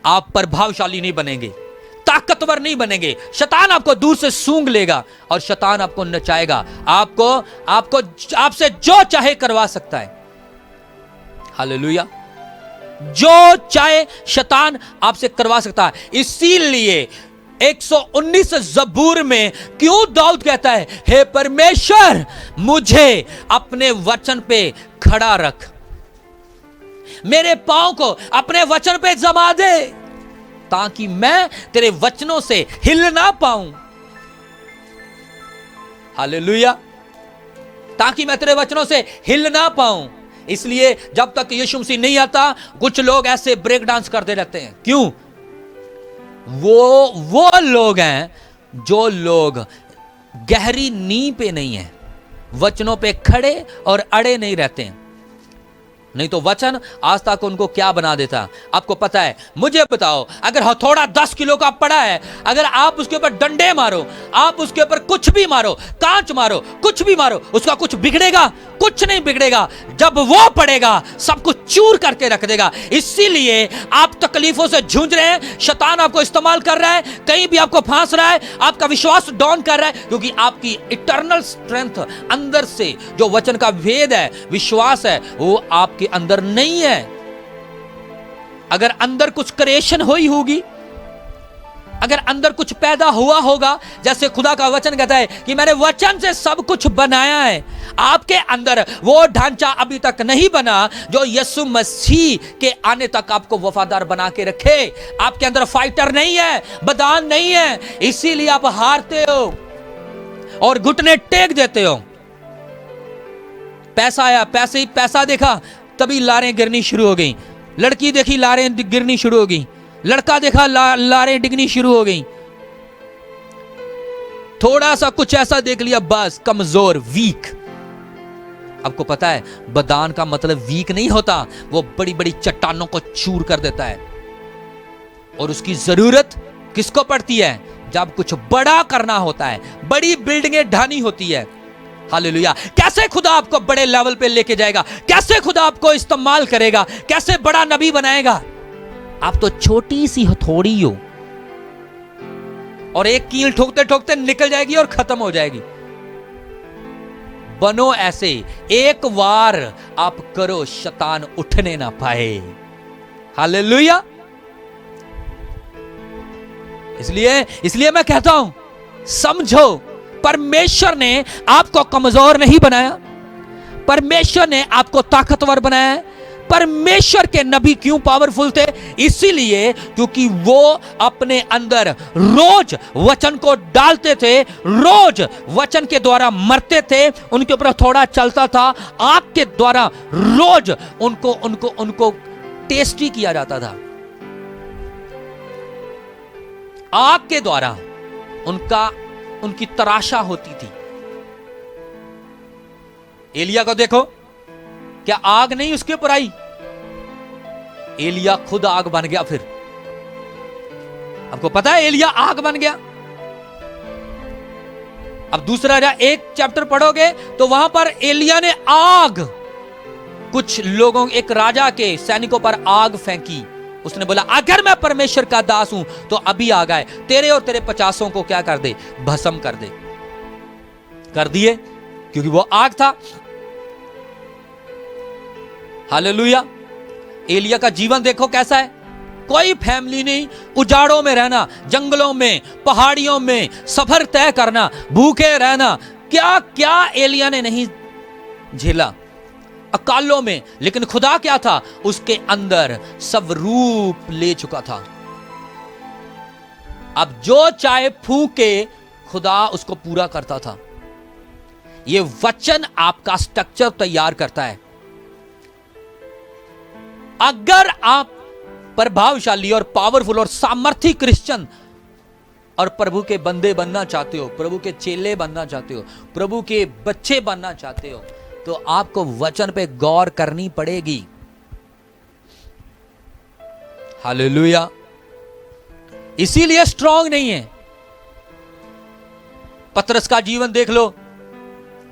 आप प्रभावशाली नहीं बनेंगे, ताकतवर नहीं बनेंगे। शैतान आपको दूर से सूंघ लेगा और शैतान आपको नचाएगा, आपको आपसे जो चाहे करवा सकता है। हालेलुया। जो चाहे शैतान आपसे करवा सकता है। इसीलिए 119 ज़बूर में क्यों दाऊद कहता है, हे परमेश्वर मुझे अपने वचन पे खड़ा रख, मेरे पांव को अपने वचन पे जमा दे, ताकि मैं तेरे वचनों से हिल ना पाऊं। हालेलुया। ताकि मैं तेरे वचनों से हिल ना पाऊं। इसलिए जब तक यीशु मसीह नहीं आता, कुछ लोग ऐसे ब्रेक डांस करते रहते हैं। क्यों? वो लोग हैं जो लोग गहरी नींव पे नहीं है, वचनों पे खड़े और अड़े नहीं रहते हैं। नहीं तो वचन आज तक उनको क्या बना देता आपको पता है? मुझे बताओ, अगर हथौड़ा 10 किलो का पड़ा है, अगर आप उसके ऊपर डंडे मारो, आप उसके ऊपर कुछ भी मारो, कांच मारो, कुछ भी मारो, उसका कुछ बिगड़ेगा? कुछ नहीं बिगड़ेगा। जब वो पड़ेगा सब कुछ चूर करके रख देगा। इसीलिए आप तकलीफों से जूझ रहे हैं, शैतान आपको इस्तेमाल कर रहा है, कहीं भी आपको फांस रहा है, आपका विश्वास डाउन कर रहा है, क्योंकि आपकी इटर्नल स्ट्रेंथ अंदर से जो वचन का भेद है, विश्वास है, वो आपके अंदर नहीं है। अगर अंदर कुछ क्रिएशन हुई होगी, अगर अंदर कुछ पैदा हुआ होगा, जैसे खुदा का वचन कहता है कि मैंने वचन से सब कुछ बनाया है, आपके अंदर वो ढांचा अभी तक नहीं बना जो यीशु मसीह के आने तक आपको वफादार बना के रखे। आपके अंदर फाइटर नहीं है, बदान नहीं है, इसीलिए आप हारते हो और घुटने टेक देते हो। पैसा आया, पैसा देखा, तभी लारें गिरनी शुरू हो गई। लड़की देखी, लारें गिरनी शुरू हो गई। लड़का देखा, लारें डिगनी शुरू हो गई। थोड़ा सा कुछ ऐसा देख लिया, बस कमजोर, वीक। आपको पता है बदान का मतलब वीक नहीं होता, वो बड़ी बड़ी चट्टानों को चूर कर देता है। और उसकी जरूरत किसको पड़ती है? जब कुछ बड़ा करना होता है, बड़ी बिल्डिंगें ढानी होती है। हालेलुया। कैसे खुदा आपको बड़े लेवल पे लेके जाएगा? कैसे खुदा आपको इस्तेमाल करेगा? कैसे बड़ा नबी बनाएगा? आप तो छोटी सी हथौड़ी हो, और एक कील ठोकते ठोकते निकल जाएगी और खत्म हो जाएगी। बनो ऐसे, एक बार आप करो, शैतान उठने ना पाए। हालेलुया। इसलिए मैं कहता हूं, समझो, परमेश्वर ने आपको कमजोर नहीं बनाया, परमेश्वर ने आपको ताकतवर बनाया है। परमेश्वर के नबी क्यों पावरफुल थे? इसीलिए क्योंकि वो अपने अंदर रोज वचन को डालते थे, रोज वचन के द्वारा मरते थे, उनके ऊपर थोड़ा चलता था, आग के द्वारा रोज उनको टेस्टी किया जाता था। आग के द्वारा उनकी तराशा होती थी। एलिया को देखो, क्या आग नहीं उसके ऊपर आई? एलिया खुद आग बन गया। फिर आपको पता है एलिया आग बन गया। अब दूसरा राजा 1 चैप्टर पढ़ोगे तो वहां पर एलिया ने आग, कुछ लोगों, एक राजा के सैनिकों पर आग फेंकी। उसने बोला, अगर मैं परमेश्वर का दास हूं तो अभी आग आए, तेरे और तेरे 50 को क्या कर दे? भस्म कर दे। कर दिए, क्योंकि वो आग था। हालेलुया। एलिया का जीवन देखो कैसा है। कोई फैमिली नहीं, उजाड़ों में रहना, जंगलों में, पहाड़ियों में सफर तय करना, भूखे रहना, क्या क्या एलिया ने नहीं झेला अकालों में, लेकिन खुदा क्या था, उसके अंदर सब रूप ले चुका था। अब जो चाहे फूके खुदा उसको पूरा करता था। यह वचन आपका स्ट्रक्चर तैयार करता है। अगर आप प्रभावशाली और पावरफुल और सामर्थी क्रिश्चियन और प्रभु के बंदे बनना चाहते हो, प्रभु के चेले बनना चाहते हो, प्रभु के बच्चे बनना चाहते हो, तो आपको वचन पे गौर करनी पड़ेगी। हालेलुया। इसीलिए स्ट्रांग नहीं है। पतरस का जीवन देख लो,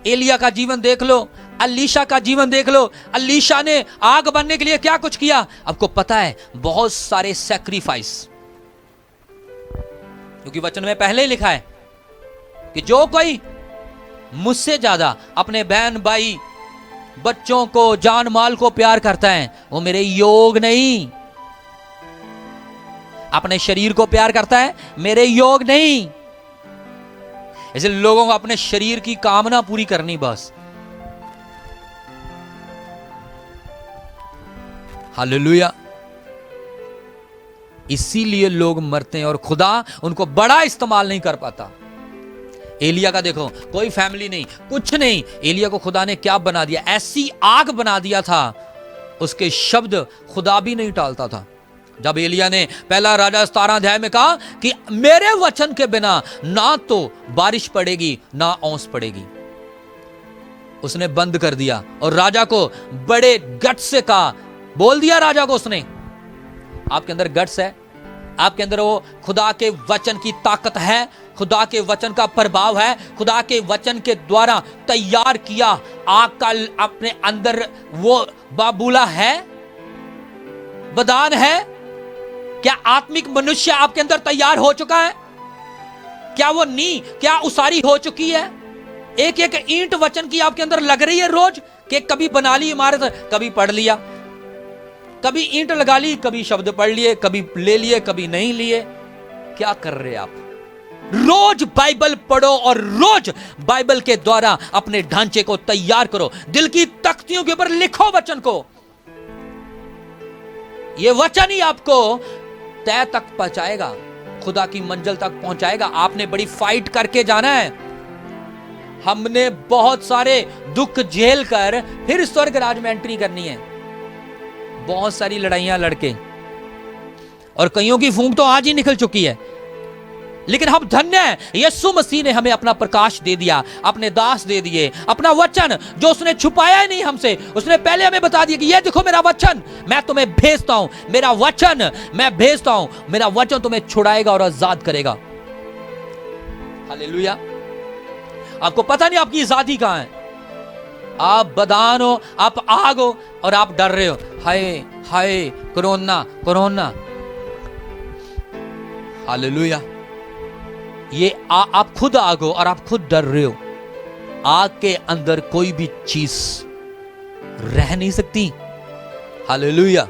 एलिया का जीवन देख लो, अलीशा का जीवन देख लो। अलीशा ने आग बनने के लिए क्या कुछ किया, आपको पता है, बहुत सारे सैक्रिफाइस। क्योंकि वचन में पहले ही लिखा है कि जो कोई मुझसे ज्यादा अपने बहन भाई बच्चों को जान माल को प्यार करता है वो मेरे योग नहीं। अपने शरीर को प्यार करता है, मेरे योग नहीं। ऐसे लोगों को अपने शरीर की कामना पूरी करनी बस। हालेलुया। इसीलिए लोग मरते हैं और खुदा उनको बड़ा इस्तेमाल नहीं कर पाता। एलिया का देखो, कोई फैमिली नहीं, कुछ नहीं, एलिया को खुदा ने क्या बना दिया, ऐसी आग बना दिया था, उसके शब्द खुदा भी नहीं टालता था। जब एलिया ने पहला राजा 17 अध्याय में कहा कि मेरे वचन के बिना ना तो बारिश पड़ेगी ना ओस पड़ेगी, उसने बंद कर दिया और राजा को बड़े गट से कहा, बोल दिया राजा को उसने, आपके अंदर गट्स है, आपके अंदर वो खुदा के वचन की ताकत है, खुदा के वचन का प्रभाव है, खुदा के वचन के द्वारा तैयार किया आग का अपने अंदर वो बाबूला है, वरदान है। क्या आत्मिक मनुष्य आपके अंदर तैयार हो चुका है? क्या वो नी क्या उसारी हो चुकी है? एक एक ईंट वचन की आपके अंदर लग रही है रोज, कि कभी बना ली इमारत, कभी पढ़ लिया, कभी ईंट लगा ली, कभी शब्द पढ़ लिए, कभी ले लिए, कभी नहीं लिए। क्या कर रहे आप? रोज बाइबल पढ़ो और रोज बाइबल के द्वारा अपने ढांचे को तैयार करो। दिल की तख्तियों के ऊपर लिखो वचन को। यह वचन ही आपको तय तक पहुंचाएगा, खुदा की मंजिल तक पहुंचाएगा। आपने बड़ी फाइट करके जाना है। हमने बहुत सारे दुख झेल कर फिर स्वर्ग राज में एंट्री करनी है। बहुत सारी लड़ाइयां लड़के, और कईयों की फूंक तो आज ही निकल चुकी है। लेकिन हम धन्य हैं, यीशु मसीह ने हमें अपना प्रकाश दे दिया, अपने दास दे दिए, अपना वचन जो उसने छुपाया ही नहीं हमसे, उसने पहले हमें बता दिया कि ये देखो मेरा वचन मैं तुम्हें भेजता हूं, मेरा वचन मैं भेजता हूं, मेरा वचन तुम्हें छुड़ाएगा और आजाद करेगा। हालेलुया। आपको पता नहीं आपकी आजादी कहां है। आप बदान हो, आप आग हो और आप डर रहे हो, हाय हाय कोरोना कोरोना। हालेलुया। ये आप खुद आग हो और आप खुद डर रहे हो। आग के अंदर कोई भी चीज रह नहीं सकती। हालेलुया।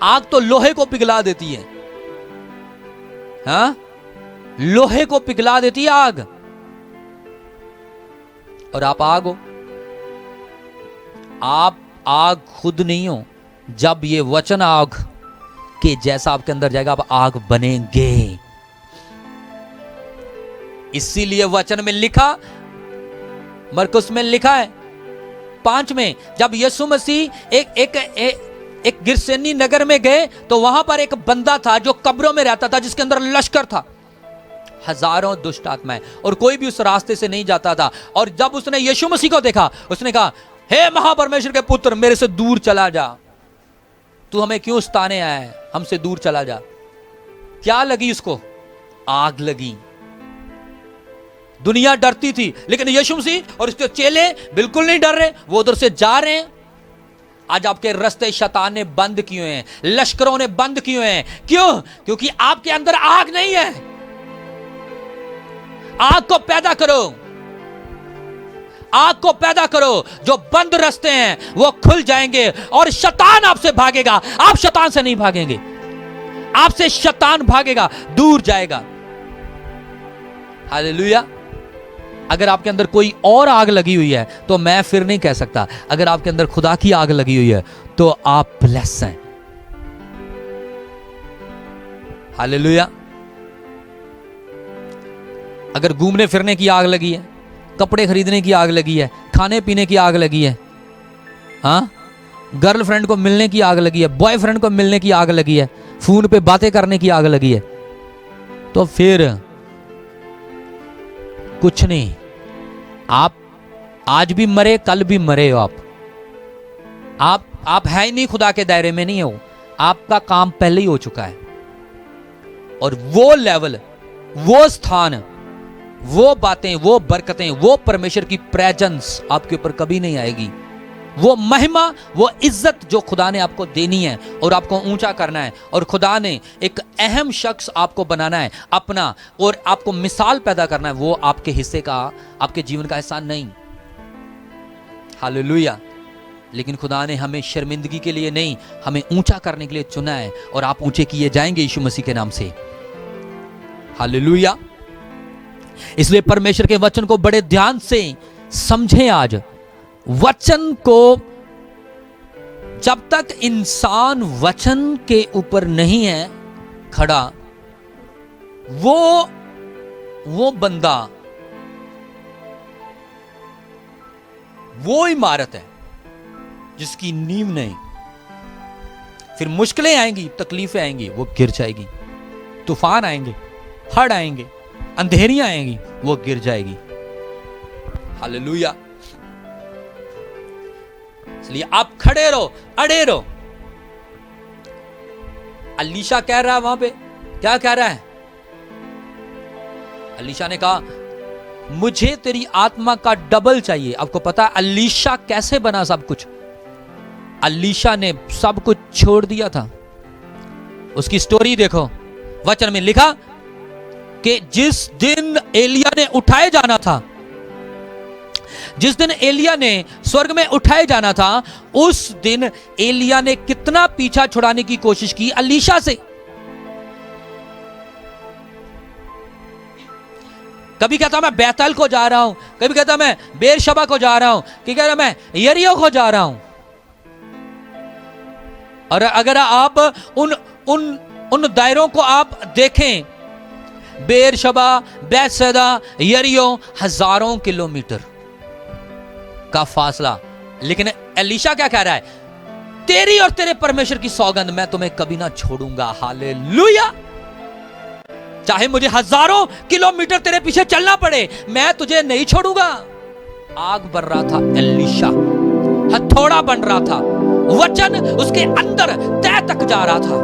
आग तो लोहे को पिघला देती है, हाँ, लोहे को पिघला देती है आग, और आप आग हो। आप आग खुद नहीं हो। जब ये वचन आग के जैसा आपके अंदर जाएगा, आप आग बनेंगे। इसीलिए वचन में लिखा, मरकुस में लिखा है 5 में, जब यीशु मसीह एक गिरसेनी नगर में गए तो वहां पर एक बंदा था जो कब्रों में रहता था, जिसके अंदर लश्कर था, हजारों दुष्ट आत्माएं, और कोई भी उस रास्ते से नहीं जाता था। और जब उसने यीशु मसीह को देखा, उसने कहा, हे महापरमेश्वर के पुत्र, मेरे से दूर चला जा, तू हमें क्यों सताने आया है, हमसे दूर चला जा। क्या लगी उसको? आग लगी। दुनिया डरती थी, लेकिन यीशु मसीह और उसके चेले बिल्कुल नहीं डर रहे, वो उधर से जा रहे हैं। आज आपके रास्ते शैतान ने बंद किए हैं, लश्करों ने बंद किए हैं। क्यों? क्योंकि आपके अंदर आग नहीं है। आग को पैदा करो, आग को पैदा करो। जो बंद रास्ते हैं वो खुल जाएंगे और शैतान आपसे भागेगा। आप शैतान से नहीं भागेंगे, आपसे शैतान भागेगा, दूर जाएगा। हालेलुया। अगर आपके अंदर कोई और आग लगी हुई है तो मैं फिर नहीं कह सकता, अगर आपके अंदर खुदा की आग लगी हुई है तो आप ब्लेस हैं। हालेलुया। अगर घूमने फिरने की आग लगी है, कपड़े खरीदने की आग लगी है, खाने पीने की आग लगी है, हाँ, गर्लफ्रेंड को मिलने की आग लगी है, बॉयफ्रेंड को मिलने की आग लगी है, फोन पे बातें करने की आग लगी है, तो फिर कुछ नहीं, आप आज भी मरे कल भी मरे हो। आप है ही नहीं, खुदा के दायरे में नहीं हो, आपका काम पहले ही हो चुका है। और वो लेवल, वो स्थान, वो बातें, वो बरकतें, वो परमेश्वर की प्रेजेंस आपके ऊपर कभी नहीं आएगी। वो महिमा, वो इज्जत जो खुदा ने आपको देनी है और आपको ऊंचा करना है, और खुदा ने एक अहम शख्स आपको बनाना है अपना, और आपको मिसाल पैदा करना है, वो आपके हिस्से का, आपके जीवन का हिस्सा नहीं। हालेलुया। लेकिन खुदा ने हमें शर्मिंदगी के लिए नहीं, हमें ऊंचा करने के लिए चुना है, और आप ऊंचे किए जाएंगे यीशु मसीह के नाम से। हालेलुया। इसलिए परमेश्वर के वचन को बड़े ध्यान से समझें। आज वचन को, जब तक इंसान वचन के ऊपर नहीं है खड़ा, वो बंदा, वो इमारत है जिसकी नींव नहीं। फिर मुश्किलें आएंगी, तकलीफें आएंगी, वो गिर जाएगी। तूफान आएंगे, हड़ आएंगे, अंधेरियां आएंगी, वो गिर जाएगी। हालेलुया। इसलिए आप खड़े रहो, अड़े रहो। अलीशा कह रहा है वहां पे, क्या कह रहा है? अलीशा ने कहा मुझे तेरी आत्मा का डबल चाहिए। आपको पता है अलीशा कैसे बना सब कुछ? अलीशा ने सब कुछ छोड़ दिया था। उसकी स्टोरी देखो, वचन में लिखा कि जिस दिन एलिया ने उठाए जाना था, जिस दिन एलिया ने स्वर्ग में उठाए जाना था, उस दिन एलिया ने कितना पीछा छुड़ाने की कोशिश की अलीशा से। कभी कहता मैं बैतल को जा रहा हूं, कभी कहता मैं बेरशबा को जा रहा हूं, कि कह रहा मैं यरीहो को जा रहा हूं। और अगर आप उन दायरों को आप देखें, बेरशबा, बैतसैदा, यरीहो, हजारों किलोमीटर का फासला। लेकिन एलीशा क्या कह रहा है? तेरी और तेरे परमेश्वर की सौगंध, मैं तुम्हें कभी ना छोड़ूंगा। हालेलुया। चाहे मुझे हजारों किलोमीटर तेरे पीछे चलना पड़े, मैं तुझे नहीं छोड़ूंगा। आग बन रहा था एलीशा, हथौड़ा बन रहा था, वचन उसके अंदर तह तक जा रहा था,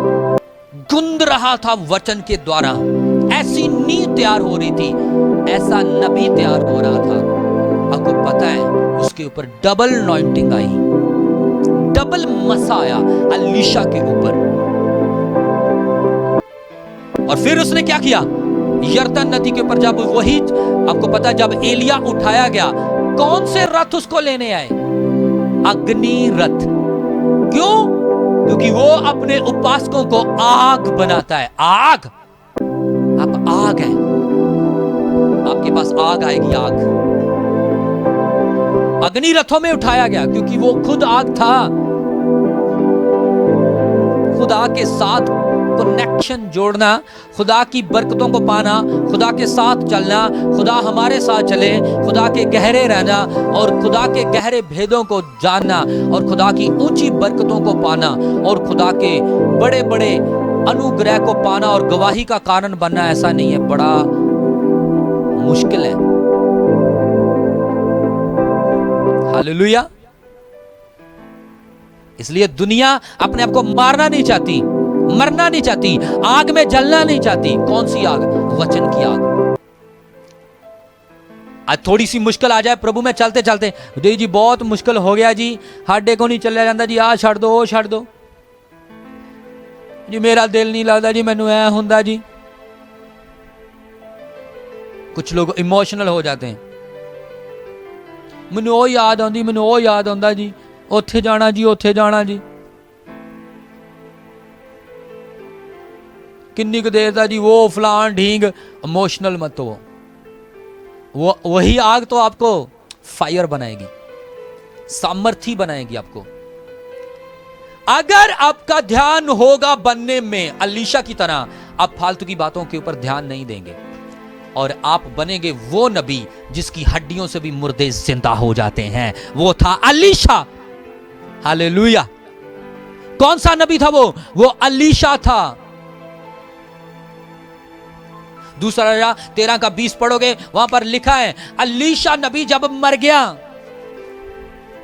गुंद रहा था वचन के द्वारा। ऐसी नींव तैयार हो रही थी, ऐसा नबी तैयार हो रहा था। आपको पता है उसके ऊपर डबल अनॉइंटिंग आई, डबल मसा आया अलीशा के ऊपर। और फिर उसने क्या किया? यरदन नदी के ऊपर जब वही, आपको पता है जब एलिया उठाया गया, कौन से रथ उसको लेने आए? अग्नि रथ। क्यों? क्योंकि वो अपने उपासकों को आग बनाता है। आग, आप आग है, आपके पास आग आएगी। आग अग्नि रथों में उठाया गया क्योंकि वो खुद आग था। खुदा के साथ कनेक्शन जोड़ना, खुदा की बरकतों को पाना, खुदा के साथ चलना, खुदा हमारे साथ चले, खुदा के गहरे रहना और खुदा के गहरे भेदों को जानना और खुदा की ऊंची बरकतों को पाना और खुदा के बड़े बड़े अनुग्रह को पाना और गवाही का कारण बनना, ऐसा नहीं है, बड़ा मुश्किल है। हालेलुया। इसलिए दुनिया अपने आप को मारना नहीं चाहती, मरना नहीं चाहती, आग में जलना नहीं चाहती। कौन सी आग? वचन की आग। आज थोड़ी सी मुश्किल आ जाए प्रभु में चलते चलते, जी बहुत मुश्किल हो गया जी, हाडे को नहीं चलिया जाता जी, आ छड़ दो, छड़ दो जी, मेरा दिल नहीं लगता जी, मैनू ऐ हुंदा जी। कुछ लोग इमोशनल हो जाते हैं, मैनू ओ याद आउंदी, मैनू ओ याद आउंदा जी, उत्थे जाना जी, उत्थे जाना जी। किन्नी क देर दा जी वो फलान ढींग। इमोशनल मत हो। वही आग तो आपको फायर बनाएगी, सामर्थी बनाएगी आपको। अगर आपका ध्यान होगा बनने में अलीशा की तरह, आप फालतू की बातों के ऊपर ध्यान नहीं देंगे और आप बनेंगे वो नबी जिसकी हड्डियों से भी मुर्दे जिंदा हो जाते हैं। वो था अलीशा। हालेलुया। कौन सा नबी था वो अलीशा था। दूसरा राजा 13:20 पढ़ोगे, वहां पर लिखा है अलीशा नबी जब मर गया,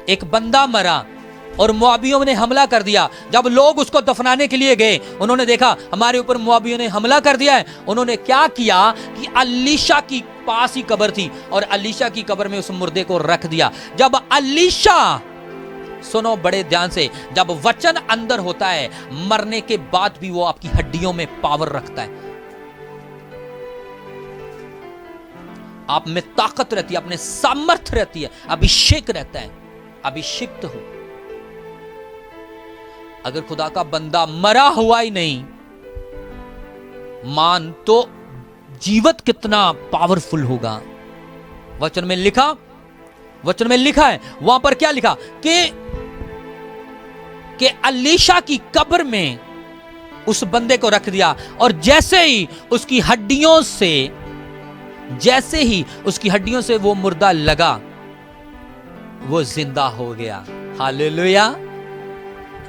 एक बंदा मरा और मुआबियों ने हमला कर दिया। जब लोग उसको दफनाने के लिए गए, उन्होंने देखा हमारे ऊपर मुआबियों ने हमला कर दिया है। उन्होंने क्या किया कि अलीशा की पास ही कब्र थी और अलीशा की कब्र में उस मुर्दे को रख दिया। जब अलीशा, सुनो बड़े ध्यान से, जब वचन अंदर होता है, मरने के बाद भी वो आपकी हड्डियों में पावर रखता है, आप में ताकत रहती है, अपने सामर्थ्य रहती है, अभिषेक रहता है, अभिषिक्त हो। अगर खुदा का बंदा मरा हुआ ही नहीं मान, तो जीवित कितना पावरफुल होगा। वचन में लिखा है, वहां पर क्या लिखा कि अलीशा की कब्र में उस बंदे को रख दिया और जैसे ही उसकी हड्डियों से वो मुर्दा लगा, वो जिंदा हो गया। हालेलुया।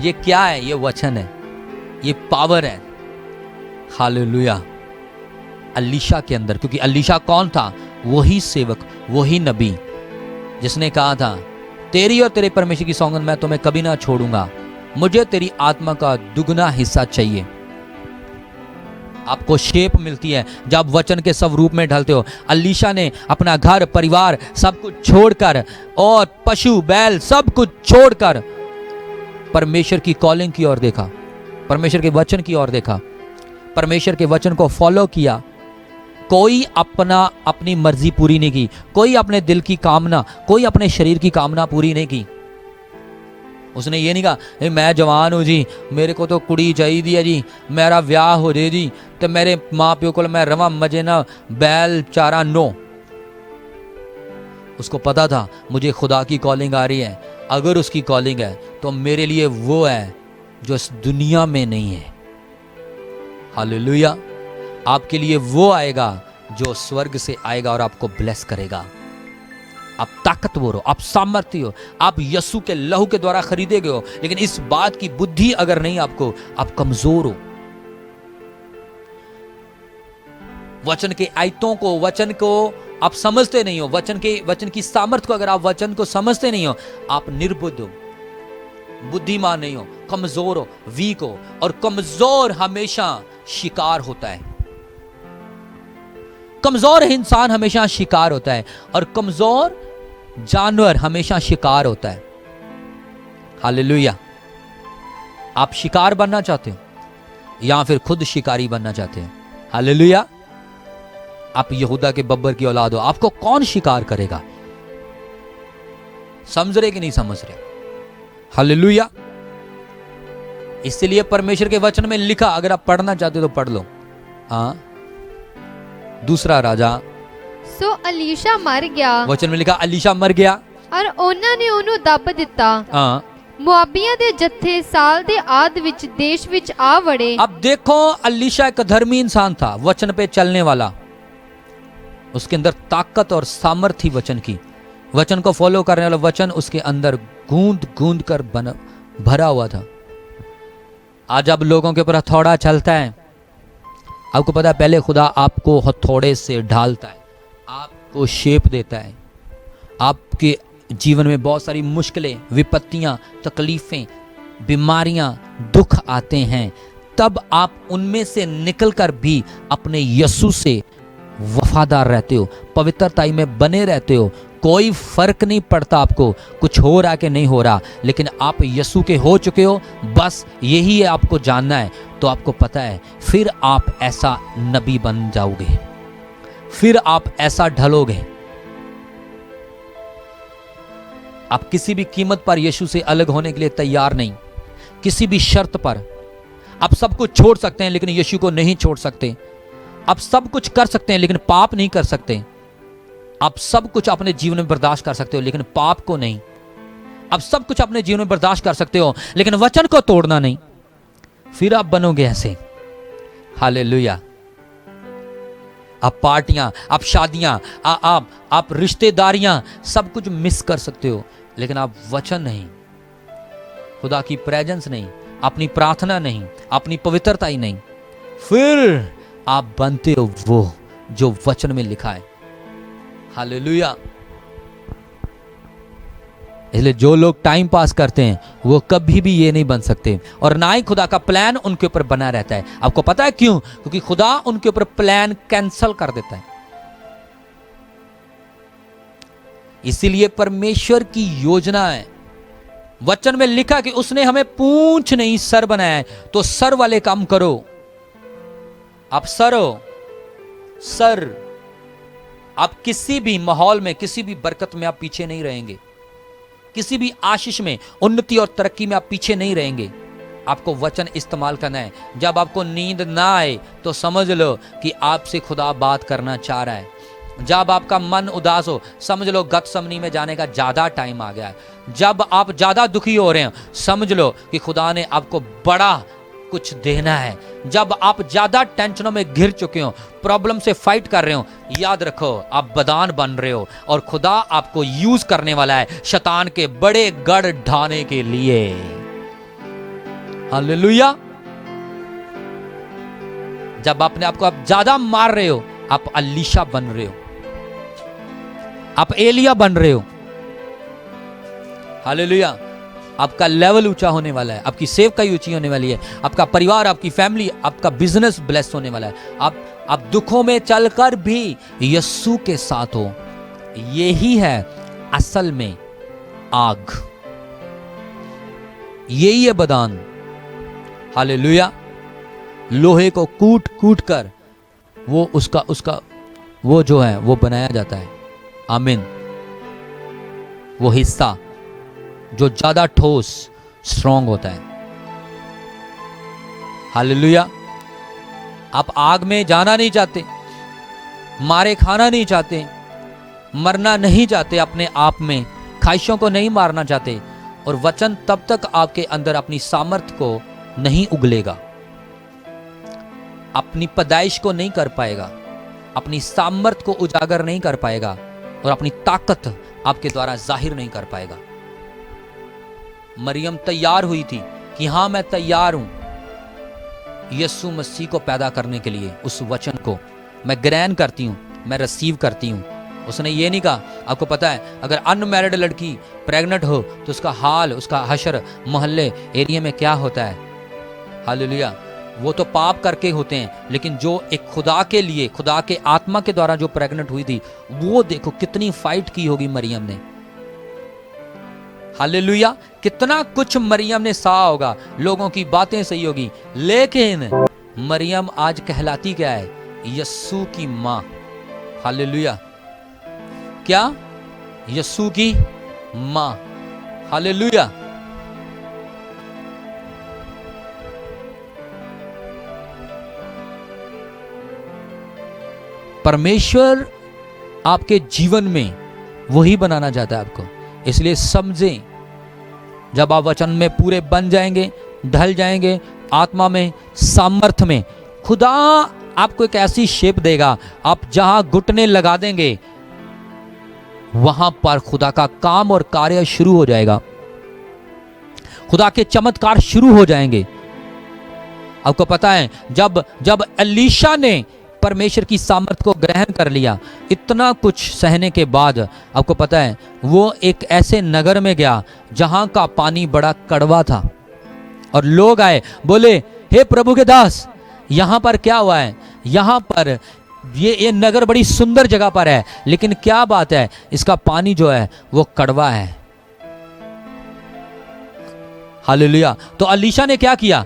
ये क्या है? ये वचन है, ये पावर है। हालेलुया। अलीशा के अंदर, क्योंकि अलीशा कौन था? वही सेवक, वही नबी जिसने कहा था तेरी और तेरे परमेश्वर की सौगंध मैं तुम्हें कभी ना छोड़ूंगा, मुझे तेरी आत्मा का दुगना हिस्सा चाहिए। आपको शेप मिलती है जब वचन के स्वरूप में ढलते हो। अलीशा ने अपना घर परिवार सब कुछ छोड़कर और पशु बैल सब कुछ छोड़कर परमेश्वर की कॉलिंग की ओर देखा, परमेश्वर के वचन की ओर देखा, परमेश्वर के वचन को फॉलो किया। कोई अपनी मर्जी पूरी नहीं की, कोई अपने दिल की कामना, कोई अपने शरीर की कामना पूरी नहीं की। उसने ये नहीं कहा मैं जवान हूं जी, मेरे को तो कुड़ी चाहिए है जी, मेरा ब्याह हो जाए जी, तो मेरे माँ प्यो को मैं रवा मजे ना बैल चारा। नो, उसको पता था मुझे खुदा की कॉलिंग आ रही है। अगर उसकी कॉलिंग है तो मेरे लिए वो है जो इस दुनिया में नहीं है। हालेलुया। आपके लिए वो आएगा जो स्वर्ग से आएगा और आपको ब्लेस करेगा। आप ताकतवर हो, आप सामर्थ्य हो, आप यीशु के लहू के द्वारा खरीदे गए हो, लेकिन इस बात की बुद्धि अगर नहीं आपको, आप कमजोर हो। वचन के आयतों को, वचन को आप समझते नहीं हो, वचन की सामर्थ्य को अगर आप वचन को समझते नहीं हो, आप निर्बुद्ध हो, बुद्धिमान नहीं हो, कमजोर हो, वीक हो। और कमजोर हमेशा शिकार होता है। कमजोर इंसान हमेशा शिकार होता है और कमजोर जानवर हमेशा शिकार होता है। हालेलुया। आप शिकार बनना चाहते हो या फिर खुद शिकारी बनना चाहते हो? हालेलुया। आप यहूदा के बब्बर की औलाद हो, आपको कौन शिकार करेगा? समझ रहे कि नहीं समझ रहे? हालेलुया। इसलिए परमेश्वर के वचन में लिखा, अगर आप पढ़ना चाहते हो तो पढ़ लो। हाँ, दूसरा राजा सो अलीशा मर गया। वचन में लिखा अलीशा मर गया और ਉਹਨਾਂ ਨੇ ਉਹਨੂੰ ਦੱਬ ਦਿੱਤਾ। हाँ। ਮੁਆਬੀਆਂ ਦੇ ਜੱਥੇ ਸਾਲ ਦੇ ਆਦ ਵਿੱਚ ਦੇਸ਼ ਵਿੱਚ ਆ ਵੜੇ। अब देखो, अलीशा एक धर्मी इंसान था, वचन पे चलने वाला। उसके अंदर ताकत और सामर्थ्य वचन की, वचन को फॉलो करने वाला, वचन उसके अंदर गूंद गूंद कर भरा हुआ था। आज अब लोगों के ऊपर हथौड़ा चलता है। आपको पता है पहले खुदा आपको हथौड़े से ढालता है, आपको शेप देता है। आपके जीवन में बहुत सारी मुश्किलें, विपत्तियां, तकलीफें, बीमारियां, दुख आते हैं, तब आप उनमें से निकलकर भी अपने यीशु से वफादार रहते हो, पवित्रताई में बने रहते हो। कोई फर्क नहीं पड़ता आपको कुछ हो रहा कि नहीं हो रहा, लेकिन आप यीशु के हो चुके हो, बस यही है आपको जानना है। तो आपको पता है फिर आप ऐसा नबी बन जाओगे, फिर आप ऐसा ढलोगे। आप किसी भी कीमत पर यीशु से अलग होने के लिए तैयार नहीं, किसी भी शर्त पर। आप सब कुछ छोड़ सकते हैं लेकिन यीशु को नहीं छोड़ सकते। आप सब कुछ कर सकते हैं लेकिन पाप नहीं कर सकते। आप सब कुछ अपने जीवन में बर्दाश्त कर सकते हो लेकिन पाप को नहीं। आप सब कुछ अपने जीवन में बर्दाश्त कर सकते हो लेकिन वचन को तोड़ना नहीं। फिर आप बनोगे ऐसे। हालेलुया। आप पार्टियां, आप शादियां, आप रिश्तेदारियां सब कुछ मिस कर सकते हो लेकिन आप वचन नहीं, खुदा की प्रेजेंस नहीं, अपनी प्रार्थना नहीं, अपनी पवित्रता ही नहीं, फिर आप बनते हो वो जो वचन में लिखा है। हालेलुया। इसलिए जो लोग टाइम पास करते हैं वो कभी भी ये नहीं बन सकते और ना ही खुदा का प्लान उनके ऊपर बना रहता है। आपको पता है क्यों? क्योंकि खुदा उनके ऊपर प्लान कैंसल कर देता है। इसीलिए परमेश्वर की योजना है, वचन में लिखा कि उसने हमें पूंछ नहीं सर बनाया है, तो सर वाले काम करो। आप सर हो, सर। आप किसी भी माहौल में, किसी भी बरकत में आप पीछे नहीं रहेंगे, किसी भी आशीष में, उन्नति और तरक्की में आप पीछे नहीं रहेंगे। आपको वचन इस्तेमाल करना है। जब आपको नींद ना आए तो समझ लो कि आपसे खुदा बात करना चाह रहा है। जब आपका मन उदास हो समझ लो गतसमनी में जाने का ज्यादा टाइम आ गया है। जब आप ज्यादा दुखी हो रहे हो समझ लो कि खुदा ने आपको बड़ा कुछ देना है। जब आप ज्यादा टेंशनों में घिर चुके हो, प्रॉब्लम से फाइट कर रहे हो, याद रखो आप बदान बन रहे हो और खुदा आपको यूज करने वाला है शैतान के बड़े गढ़ ढाने के लिए। हालेलुया। जब अपने आपको आप ज्यादा मार रहे हो आप अलीशा बन रहे हो, आप एलिया बन रहे हो। हालेलुया। आपका लेवल ऊंचा होने वाला है, आपकी सेवकाई ऊंची होने वाली है, आपका परिवार, आपकी फैमिली, आपका बिजनेस ब्लेस होने वाला है। आप दुखों में चलकर भी यीशु के साथ हो। यही है असल में आग, यही है बदान। हालेलुया। लोहे को कूट कूट कर वो उसका वो जो है वो बनाया जाता है। आमीन। वो हिस्सा जो ज्यादा ठोस स्ट्रॉन्ग होता है। हालेलुया। आप आग में जाना नहीं चाहते, मारे खाना नहीं चाहते, मरना नहीं चाहते, अपने आप में ख्वाहिशों को नहीं मारना चाहते, और वचन तब तक आपके अंदर अपनी सामर्थ को नहीं उगलेगा, अपनी पैदाइश को नहीं कर पाएगा, अपनी सामर्थ को उजागर नहीं कर पाएगा और अपनी ताकत आपके द्वारा जाहिर नहीं कर पाएगा। मरियम तैयार हुई थी कि हां मैं तैयार हूं यीशु मसीह को पैदा करने के लिए। उस वचन को मैं ग्रहण करती हूं, मैं रिसीव करती हूं। उसने ये नहीं कहा, आपको पता है अगर अनमैरिड लड़की प्रेग्नेंट हो तो उसका हाल, उसका हशर मोहल्ले एरिया में क्या होता है। हालेलुया। वो तो पाप करके होते हैं, लेकिन जो एक खुदा के लिए, खुदा के आत्मा के द्वारा जो प्रेग्नेंट हुई थी, वो देखो कितनी फाइट की होगी मरियम ने। हालेलुया। कितना कुछ मरियम ने सहा होगा, लोगों की बातें सही होगी, लेकिन मरियम आज कहलाती क्या है? यीशु की मां। हालेलुया। क्या? यीशु की मां। हालेलुया। परमेश्वर आपके जीवन में वही बनाना चाहता है आपको। इसलिए समझें, जब आप वचन में पूरे बन जाएंगे, ढल जाएंगे, आत्मा में, सामर्थ में, खुदा आपको एक ऐसी शेप देगा, आप जहां घुटने लगा देंगे वहां पर खुदा का काम और कार्य शुरू हो जाएगा, खुदा के चमत्कार शुरू हो जाएंगे। आपको पता है जब एलीशा ने परमेश्वर की सामर्थ को ग्रहण कर लिया, इतना कुछ सहने के बाद, आपको पता है वो एक ऐसे नगर में गया जहां का पानी बड़ा कड़वा था, और लोग आए, बोले हे प्रभु के दास, यहां पर क्या हुआ है? यहां पर ये नगर बड़ी सुंदर जगह पर है, लेकिन क्या बात है, इसका पानी जो है वो कड़वा है। हालेलुया। तो एलीशा ने क्या किया?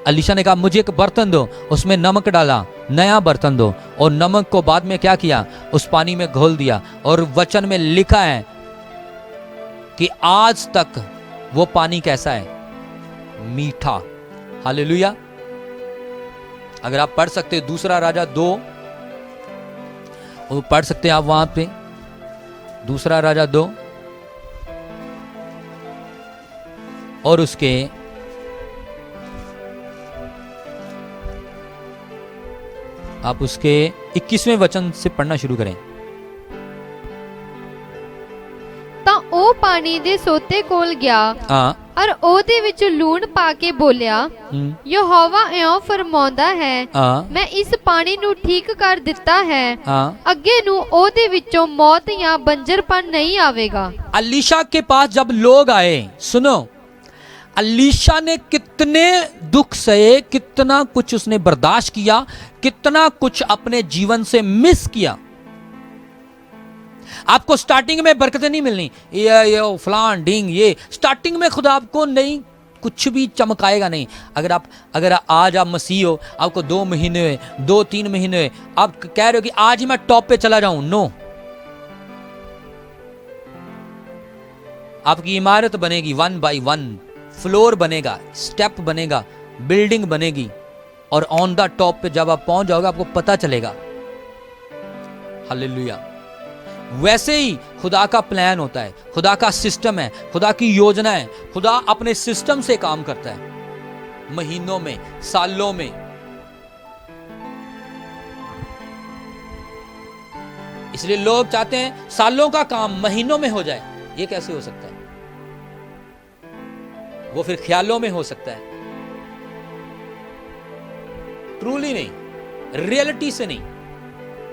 एलीशा ने कहा मुझे एक बर्तन दो, उसमें नमक डाला, नया बर्तन दो, और नमक को बाद में क्या किया? उस पानी में घोल दिया, और वचन में लिखा है कि आज तक वो पानी कैसा है? मीठा। हालेलुया। अगर आप पढ़ सकते, दूसरा राजा 2, वो पढ़ सकते हैं आप वहां पे, दूसरा राजा 2 और उसके 21वें वचन से पढ़ना शुरू करें। ਤਾਂ ਉਹ ਪਾਣੀ ਦੇ ਸੋਤੇ ਕੋਲ ਗਿਆ हाँ ਔਰ ਉਹਦੇ ਵਿੱਚ ਲੂਣ ਪਾ ਕੇ ਬੋਲਿਆ, ਯਹੋਵਾ ਇਉਂ ਫਰਮਾਉਂਦਾ ਹੈ, हाँ ਮੈਂ ਇਸ ਪਾਣੀ ਨੂੰ ਠੀਕ ਕਰ ਦਿੱਤਾ ਹੈ, हाँ। ਅੱਗੇ ਨੂੰ ਉਹਦੇ ਵਿੱਚੋਂ ਮੌਤ ਜਾਂ ਬੰਜਰਪਨ नहीं आवेगा। अलीशा के पास जब लोग आए, सुनो, अलीशा ने कितने दुख सहे, कितना कुछ उसने बर्दाश्त किया, कितना कुछ अपने जीवन से मिस किया। आपको स्टार्टिंग में बरकतें नहीं मिलनी, ये फलान ढींग, ये स्टार्टिंग में खुदा आपको नहीं, कुछ भी चमकाएगा नहीं। अगर आज आप मसीह हो, आपको 2 महीने हुए, 2-3 महीने हुए, आप कह रहे हो कि आज ही मैं टॉप पे चला जाऊं, नो। आपकी इमारत बनेगी 1 बाय 1, फ्लोर बनेगा, स्टेप बनेगा, बिल्डिंग बनेगी, और ऑन द टॉप पे जब आप पहुंच जाओगे आपको पता चलेगा। हालेलुया। वैसे ही खुदा का प्लान होता है, खुदा का सिस्टम है, खुदा की योजना है। खुदा अपने सिस्टम से काम करता है, महीनों में, सालों में। इसलिए लोग चाहते हैं सालों का काम महीनों में हो जाए। ये कैसे हो सकता है? वो फिर ख्यालों में हो सकता है, ट्रूली नहीं, रियलिटी से नहीं।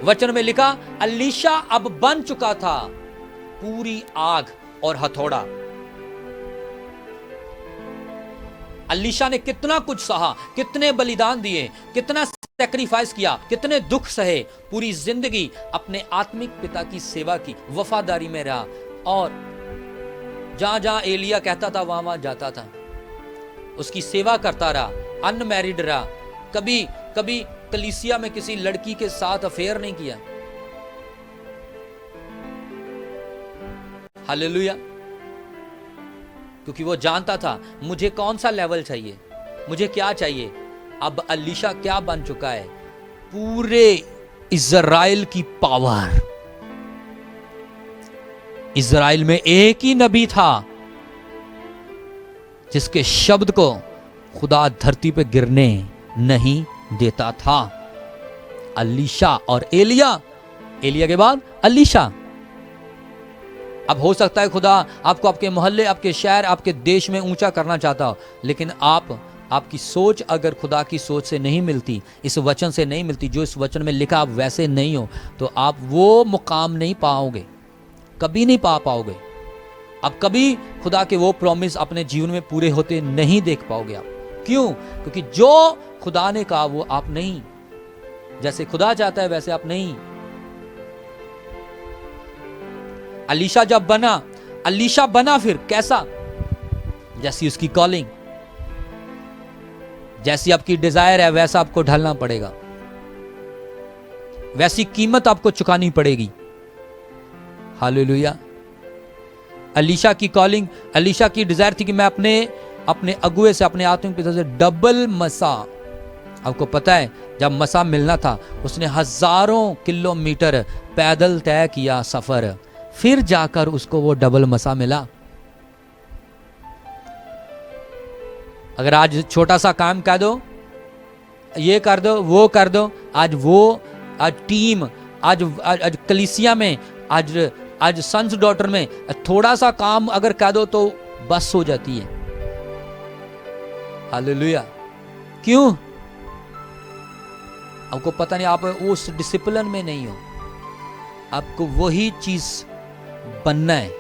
वचन में लिखा, अलीशा अब बन चुका था पूरी आग और हथौड़ा। अलीशा ने कितना कुछ सहा, कितने बलिदान दिए, कितना सैक्रिफाइस किया, कितने दुख सहे, पूरी जिंदगी अपने आत्मिक पिता की सेवा की, वफादारी में रहा, और जहां जहां एलिया कहता था वहां वहां जाता था, उसकी सेवा करता रहा, अनमैरिड रहा, कभी कलीसिया में किसी लड़की के साथ अफेयर नहीं किया। हालेलुया। क्योंकि वो जानता था मुझे कौन सा लेवल चाहिए, मुझे क्या चाहिए। अब अलीशा क्या बन चुका है? पूरे इज़राइल की पावर। इज़राइल में एक ही नबी था जिसके शब्द को खुदा धरती पे गिरने नहीं देता था, अलीशा और एलिया। एलिया के बाद अलीशा। अब हो सकता है खुदा आपको आपके मोहल्ले, आपके शहर, आपके देश में ऊंचा करना चाहता हो, लेकिन आपकी सोच अगर खुदा की सोच से नहीं मिलती, इस वचन से नहीं मिलती, जो इस वचन में लिखा, आप वैसे नहीं हो, तो आप वो मुकाम नहीं पाओगे, कभी नहीं पा पाओगे। आप कभी खुदा के वो प्रॉमिस अपने जीवन में पूरे होते नहीं देख पाओगे। आप क्यों? क्योंकि जो खुदा ने कहा वो आप नहीं, जैसे खुदा चाहता है वैसे आप नहीं। अलीशा जब बना, अलीशा बना फिर कैसा? जैसी उसकी कॉलिंग, जैसी आपकी डिजायर है वैसा आपको ढलना पड़ेगा, वैसी कीमत आपको चुकानी पड़ेगी। हालेलुया। अलीशा की कॉलिंग, अलीशा की डिजायर थी कि मैं अपने अगुए से, अपने आत्मिक पिता से डबल मसा। आपको पता है जब मसा मिलना था उसने हजारों किलोमीटर पैदल तय किया सफर, फिर जाकर उसको वो डबल मसा मिला। अगर आज छोटा सा काम कह दो, ये कर दो, वो कर दो, आज टीम, आज कलीसिया में, आज सन्स डॉटर में थोड़ा सा काम अगर कह दो तो बस हो जाती है। हालेलुया। क्यों? आपको पता नहीं, आप उस डिसिप्लिन में नहीं हो। आपको वही चीज बनना है,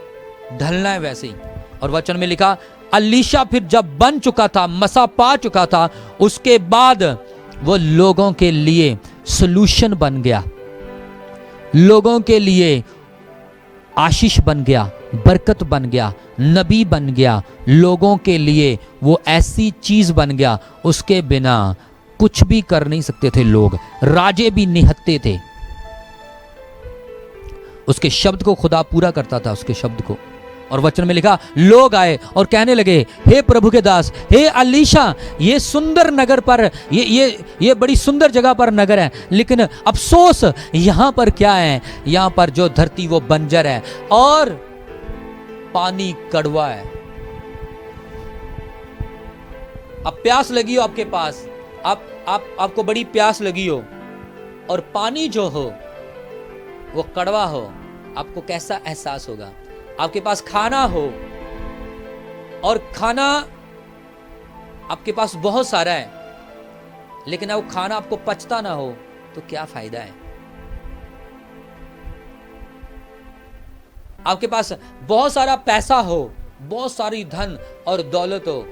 ढलना है वैसे ही। और वचन में लिखा, अलीशा फिर जब बन चुका था, मसा पा चुका था, उसके बाद वो लोगों के लिए सॉल्यूशन बन गया, लोगों के लिए आशीष बन गया, बरकत बन गया, नबी बन गया, लोगों के लिए वो ऐसी चीज बन गया उसके बिना कुछ भी कर नहीं सकते थे लोग, राजे भी निहत्ते थे। उसके शब्द को खुदा पूरा करता था, उसके शब्द को। और वचन में लिखा, लोग आए और कहने लगे, हे प्रभु के दास, हे अलीशा, ये सुंदर नगर पर, ये बड़ी सुंदर जगह पर नगर है, लेकिन अफसोस यहां पर क्या है, यहां पर जो धरती वो बंजर है और पानी कड़वा है। अब प्यास लगी हो आपके पास, आपको बड़ी प्यास लगी हो और पानी जो हो वो कड़वा हो, आपको कैसा एहसास होगा? आपके पास खाना हो और खाना आपके पास बहुत सारा है, लेकिन वो खाना आपको पचता ना हो, तो क्या फायदा है? आपके पास बहुत सारा पैसा हो, बहुत सारी धन और दौलत हो,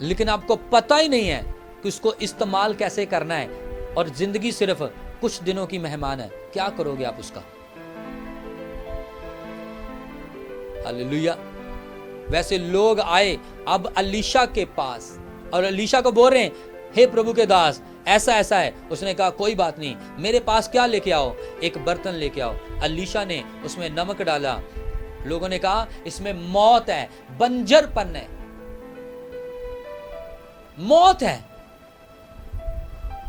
लेकिन आपको पता ही नहीं है कि उसको इस्तेमाल कैसे करना है, और जिंदगी सिर्फ कुछ दिनों की मेहमान है, क्या करोगे आप उसका? हालेलुया। वैसे लोग आए अब अलीशा के पास और अलीशा को बोल रहे हैं, हे प्रभु के दास, ऐसा ऐसा है। उसने कहा, कोई बात नहीं, मेरे पास क्या लेके आओ? एक बर्तन लेके आओ। अलीशा ने उसमें नमक डाला। लोगों ने कहा, इसमें मौत है, बंजरपन है, मौत है।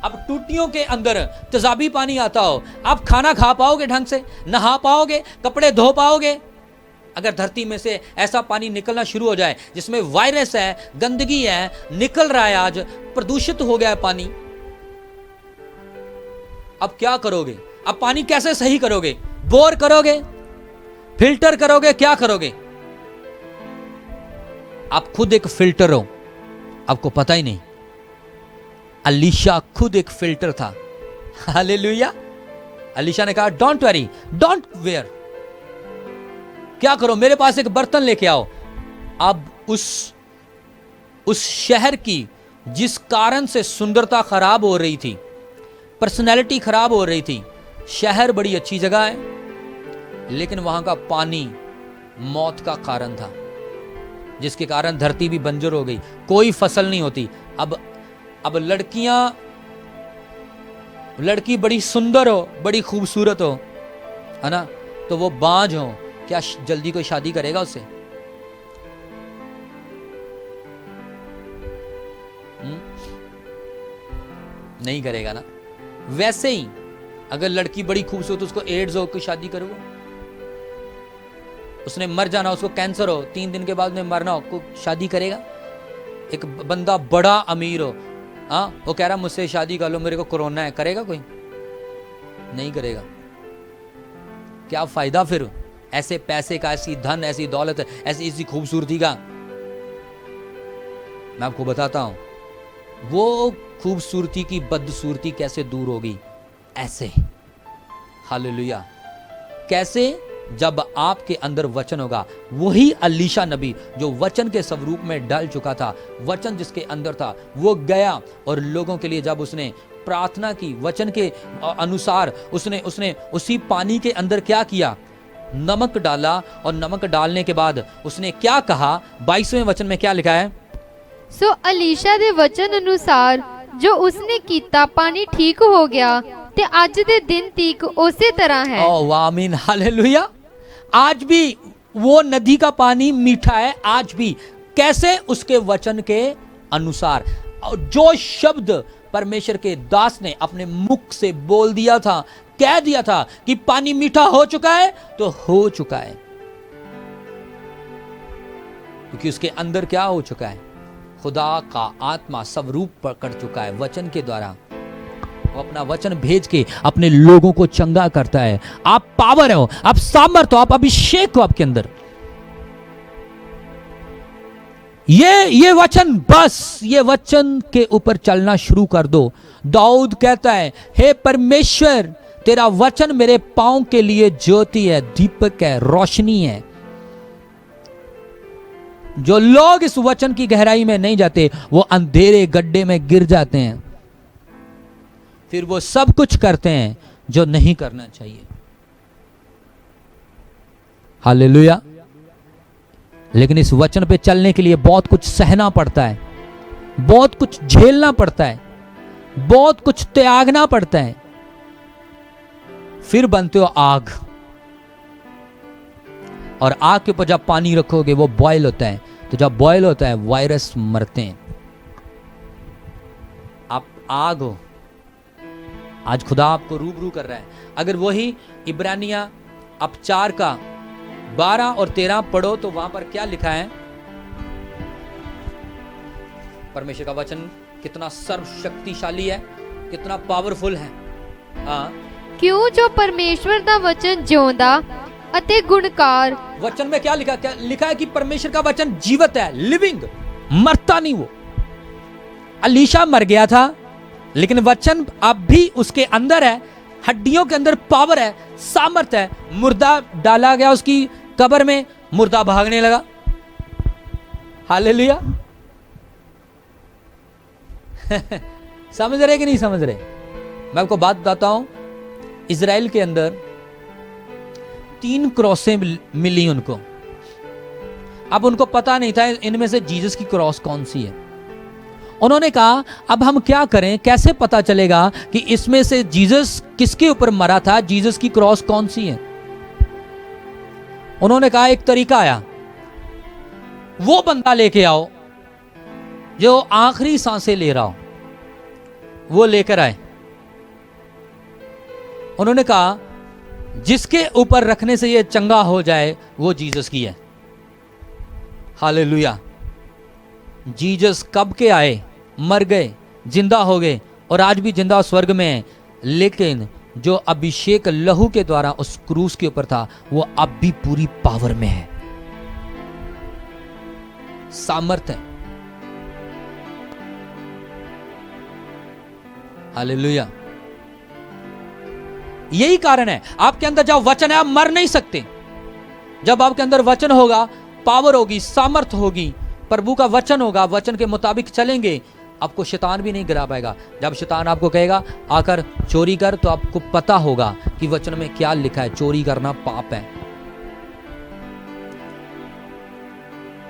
अब टूटियों के अंदर तेजाबी पानी आता हो, आप खाना खा पाओगे ढंग से? नहा पाओगे? कपड़े धो पाओगे? अगर धरती में से ऐसा पानी निकलना शुरू हो जाए जिसमें वायरस है, गंदगी है, निकल रहा है, आज प्रदूषित हो गया है पानी, अब क्या करोगे? अब पानी कैसे सही करोगे? बोर करोगे? फिल्टर करोगे? क्या करोगे? आप खुद एक फिल्टर हो, आपको पता ही नहीं। अलीशा खुद एक फिल्टर था। हालेलुया। अलीशा ने कहा, डोंट वरी, डोंट वेयर, क्या करो, मेरे पास एक बर्तन लेके आओ। अब उस शहर की जिस कारण से सुंदरता खराब हो रही थी, पर्सनैलिटी खराब हो रही थी, शहर बड़ी अच्छी जगह है, लेकिन वहां का पानी मौत का कारण था, जिसके कारण धरती भी बंजर हो गई, कोई फसल नहीं होती। अब लड़की बड़ी सुंदर हो, बड़ी खूबसूरत हो, है ना, तो वो बांझ हो, क्या जल्दी कोई शादी करेगा उससे? नहीं करेगा ना। वैसे ही अगर लड़की बड़ी खूबसूरत, उसको एड्स हो, कोई शादी करोगे? उसने मर जाना, उसको कैंसर हो, 3 दिन के बाद में मरना हो, कोई शादी करेगा? एक बंदा बड़ा अमीर हो, हाँ, वो कह रहा मुझसे शादी कर लो, मेरे को कोरोना है, करेगा कोई? नहीं करेगा। क्या फायदा फिर ऐसे पैसे का, ऐसी धन, ऐसी दौलत, ऐसी खूबसूरती का? मैं आपको बताता हूं, वो खूबसूरती की बदसूरती कैसे दूर होगी? ऐसे। हालेलुया। कैसे? जब आपके अंदर वचन होगा। वही अलीशा नबी जो वचन के स्वरूप में डल चुका था, वचन जिसके अंदर था, वो गया और लोगों के लिए जब उसने प्रार्थना की, वचन के अनुसार उसने उसी पानी के अंदर क्या किया? नमक डाला, और नमक डालने के बाद उसने क्या कहा? 22वें वचन में क्या लिखा है? सो अलीशा दे वचन अनुसार जो उसने कीता, पानी ठीक हो गया ते आज दे दिन तक उसी तरह है। ओ आमीन, हालेलुया। आज भी वो नदी का पानी मीठा है, आज भी। कैसे? उसके वचन के अनुसार। और जो शब्द परमेश्वर के दास ने अपने मुख से बोल दिया था, कह दिया था कि पानी मीठा हो चुका है, तो हो चुका है, क्योंकि उसके अंदर क्या हो चुका है? खुदा का आत्मा स्वरूप पकड़ चुका है वचन के द्वारा। वो अपना वचन भेज के अपने लोगों को चंगा करता है। आप पावर हो, आप सामर्थ हो, आप अभिषेक हो आपके अंदर। ये वचन, बस ये वचन के ऊपर चलना शुरू कर दो। दाऊद कहता है, हे परमेश्वर, तेरा वचन मेरे पांव के लिए ज्योति है, दीपक है, रोशनी है। जो लोग इस वचन की गहराई में नहीं जाते, वो अंधेरे गड्ढे में गिर जाते हैं, फिर वो सब कुछ करते हैं जो नहीं करना चाहिए। हालेलुया। लेकिन इस वचन पे चलने के लिए बहुत कुछ सहना पड़ता है, बहुत कुछ झेलना पड़ता है, बहुत कुछ त्यागना पड़ता है, फिर बनते हो आग। और आग के ऊपर जब पानी रखोगे वो बॉयल होता है, तो जब बॉयल होता है वायरस मरते हैं। आप आग हो, आज खुदा आपको रूबरू कर रहा है। अगर वही इब्रानिया अब 4 का 12 और 13 पढ़ो तो वहां पर क्या लिखा है? परमेश्वर का वचन कितना सर्वशक्तिशाली है, कितना पावरफुल है। हाँ, ਕਿਉਂ ਜੋ ਪਰਮੇਸ਼ਵਰ ਦਾ ਵਚਨ ਜਿਉਂਦਾ ਅਤੇ ਗੁਣਕਾਰ। वचन में क्या लिखा है कि परमेश्वर का वचन जीवित है, लिविंग, मरता नहीं। वो अलीशा मर गया था, लेकिन वचन अब भी उसके अंदर है, हड्डियों के अंदर पावर है, सामर्थ है। मुर्दा डाला गया उसकी कब्र में, मुर्दा भागने लगा। हालेलुया। समझ रहे कि नहीं समझ रहे? मैं आपको बात बताता हूं, इजराइल के अंदर 3 क्रॉसें मिली उनको। अब उनको पता नहीं था इनमें से जीसस की क्रॉस कौन सी है। उन्होंने कहा अब हम क्या करें, कैसे पता चलेगा कि इसमें से जीसस किसके ऊपर मरा था, जीसस की क्रॉस कौन सी है? उन्होंने कहा एक तरीका आया, वो बंदा लेके आओ जो आखिरी सांसें ले रहा हो, वो लेकर आए। उन्होंने कहा जिसके ऊपर रखने से ये चंगा हो जाए वो जीसस की है। हालेलुया। जीसस कब के आए, मर गए, जिंदा हो गए और आज भी जिंदा स्वर्ग में है, लेकिन जो अभिषेक लहू के द्वारा उस क्रूस के ऊपर था वो अब भी पूरी पावर में है, सामर्थ है। हालेलुया। यही कारण है आपके अंदर जब वचन है आप मर नहीं सकते। जब आपके अंदर वचन होगा, पावर होगी, सामर्थ होगी, प्रभु का वचन होगा, वचन के मुताबिक चलेंगे, आपको शैतान भी नहीं गिरा पाएगा। जब शैतान आपको कहेगा आकर चोरी कर, तो आपको पता होगा कि वचन में क्या लिखा है, चोरी करना पाप है।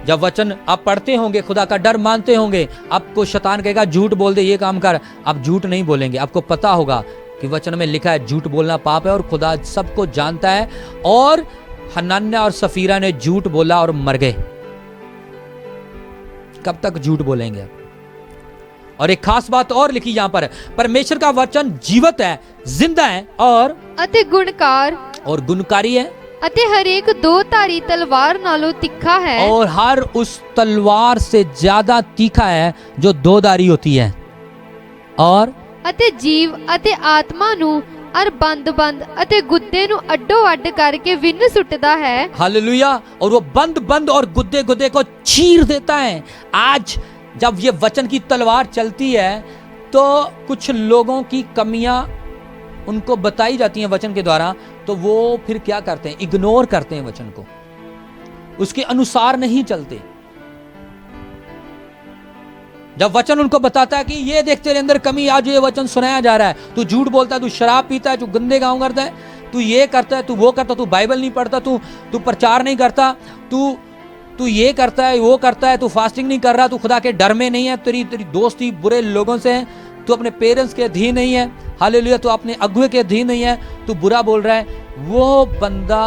जब वचन आप पढ़ते होंगे, खुदा का डर मानते होंगे, आपको शैतान कहेगा झूठ बोल दे, ये काम कर, आप झूठ नहीं बोलेंगे। आपको पता होगा कि वचन में लिखा है झूठ बोलना पाप है और खुदा सबको जानता है। और हनन्याह और सफीरा ने झूठ बोला और मर गए। कब तक झूठ बोलेंगे? और एक खास बात और लिखी यहां पर, परमेश्वर का वचन जीवित है, जिंदा है और ਅਤੇ ਗੁਣਕਾਰ और गुणकारी है ਅਤੇ ਹਰੇਕ ਦੋ ਧਾਰੀ ਤਲਵਾਰ ਨਾਲੋਂ ਤਿੱਖਾ ਹੈ। और हर उस तलवार से ज्यादा तीखा है जो 2 धारी होती है, और ਅਤੇ ਜੀਵ ਅਤੇ ਆਤਮਾ ਨੂੰ ਅਰ ਬੰਦ-ਬੰਦ ਅਤੇ ਗੁੱਦੇ ਨੂੰ ਅੱਡੋ-ਅੱਡ ਕਰਕੇ ਵਿੰਨ ਸੁੱਟਦਾ ਹੈ। हालेलुया। और वो बंद और गुद्दे को चीर देता है। आज जब ये वचन की तलवार चलती है तो कुछ लोगों की कमियां उनको बताई जाती हैं वचन के द्वारा, तो वो फिर क्या करते हैं, इग्नोर करते हैं वचन को, उसके अनुसार नहीं चलते। जब वचन उनको बताता है कि ये देख तेरे अंदर कमी, आज ये वचन सुनाया जा रहा है, तू झूठ बोलता है, तू शराब पीता है, तू गंदे काम करता है, तू ये करता है, तू वो करता है, तू बाइबल नहीं पढ़ता, तू प्रचार नहीं करता, तू ये करता है, वो करता है, तू फास्टिंग नहीं कर रहा, तू खुदा के डर में नहीं है, तेरी दोस्ती बुरे लोगों से है, तू अपने पेरेंट्स के अधीन नहीं है, हालेलुया, तू अपने अगुए के अधीन नहीं है, तू बुरा बोल रहा है। वो बंदा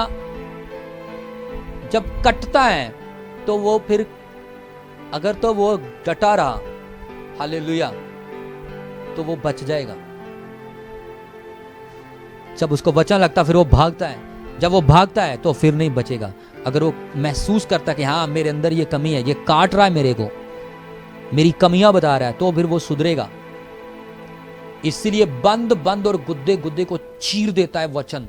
जब कटता है तो वो फिर अगर तो वो डटा रहा, हालेलुया, तो वो बच जाएगा। जब उसको वचन लगता फिर वो भागता है, जब वो भागता है तो फिर नहीं बचेगा। अगर वो महसूस करता कि हाँ मेरे अंदर ये कमी है, ये काट रहा है मेरे को, मेरी कमियां बता रहा है, तो फिर वो सुधरेगा। इसलिए बंद और गुद्दे को चीर देता है वचन।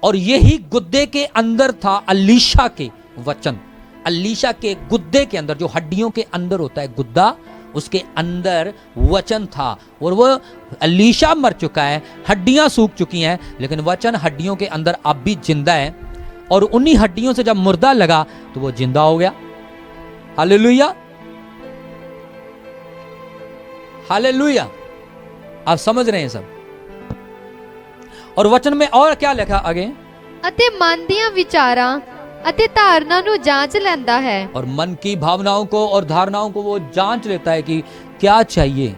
और यही गुद्दे के अंदर था अलीशा के वचन। अलीशा के गुद्दे के अंदर, जो हड्डियों के अंदर होता है गुद्दा, उसके अंदर वचन था। और वो अलीशा मर चुका है, हड्डियां सूख चुकी हैं, लेकिन वचन हड्डियों के अंदर अब भी जिंदा है। और उन्हीं हड्डियों से जब मुर्दा लगा तो वो जिंदा हो गया। Hallelujah, hallelujah. आप समझ रहे हैं सब? और वचन में और क्या लिखा आगे? ਅਤੇ ਮਨ ਦੀਆਂ ਵਿਚਾਰਾਂ ਅਤੇ ਧਾਰਨਾ ਨੂੰ ਜਾਂਚ ਲੈਂਦਾ ਹੈ। और मन की भावनाओं को और धारणाओं को वो जांच लेता है कि क्या चाहिए।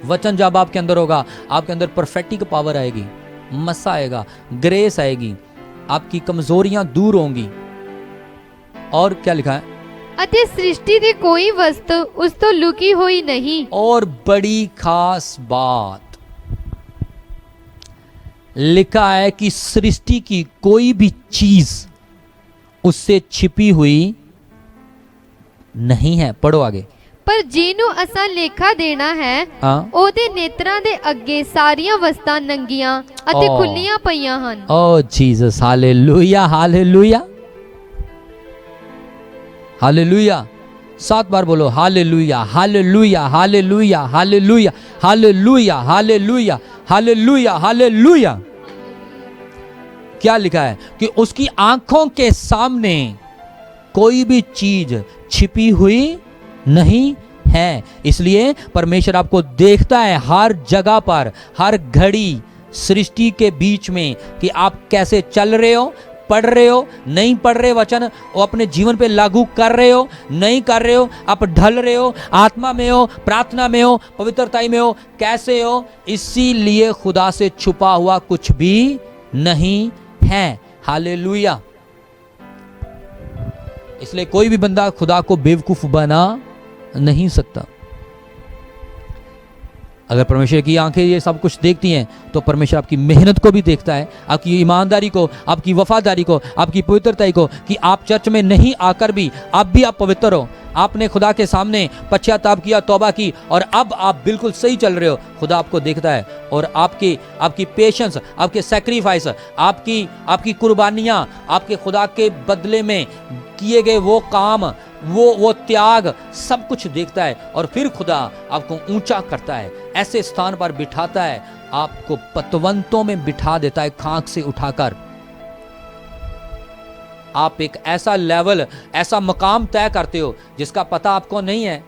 वचन जब आपके अंदर होगा, आपके अंदर परफेक्टिक पावर आएगी, मसा आएगा, ग्रेस आएगी, आपकी कमजोरियां दूर होंगी। और क्या लिखा है? ਅਤੇ ਸ੍ਰਿਸ਼ਟੀ ਦੀ ਕੋਈ ਵਸਤੂ ਉਸ ਤੋਂ ਲੁਕੀ ਹੋਈ ਨਹੀਂ। और बड़ी खास बात लिखा है कि सृष्टि की कोई भी चीज उससे छिपी हुई नहीं है। पढ़ो आगे। ਪਰ ਜਿਹਨੂੰ ਅਸਾਂ ਲੇਖਾ ਦੇਣਾ ਹੈ हाँ, ਉਹਦੇ ਨੇਤਰਾਂ ਦੇ ਅੱਗੇ ਸਾਰੀਆਂ ਵਸਤਾਂ ਨੰਗੀਆਂ ਅਤੇ ਓ। ਖੁੱਲੀਆਂ ਪਈਆਂ ਹਨ। ओ जीसस, हालेलुया, हालेलुया, हालेलुया। 7 बार बोलो hallelujah, hallelujah, hallelujah, hallelujah, hallelujah, hallelujah, hallelujah, hallelujah. क्या लिखा है कि उसकी आंखों के सामने कोई भी चीज छिपी हुई नहीं है। इसलिए परमेश्वर आपको देखता है हर जगह पर, हर घड़ी सृष्टि के बीच में कि आप कैसे चल रहे हो, पढ़ रहे हो, नहीं पढ़ रहे वचन, वो अपने जीवन पे लागू कर रहे हो, नहीं कर रहे हो, आप ढल रहे हो, आत्मा में हो, प्रार्थना में हो, पवित्रता में हो, कैसे हो। इसीलिए खुदा से छुपा हुआ कुछ भी नहीं है। हालेलुया। इसलिए कोई भी बंदा खुदा को बेवकूफ बना नहीं सकता। अगर परमेश्वर की आंखें ये सब कुछ देखती हैं तो परमेश्वर आपकी मेहनत को भी देखता है, आपकी ईमानदारी को, आपकी वफादारी को, आपकी पवित्रता को, कि आप चर्च में नहीं आकर भी आप पवित्र हो। आपने खुदा के सामने पश्चाताप किया, तौबा की और अब आप बिल्कुल सही चल रहे हो। खुदा आपको देखता है और आपकी पेशेंस, आपके सैक्रिफाइस, आपकी कुर्बानियां, आपके खुदा के बदले में किए गए वो काम, वो त्याग, सब कुछ देखता है। और फिर खुदा आपको ऊंचा करता है, ऐसे स्थान पर बिठाता है, आपको पतवंतों में बिठा देता है खाक से उठाकर। आप एक ऐसा लेवल, ऐसा मकाम तय करते हो जिसका पता आपको नहीं है,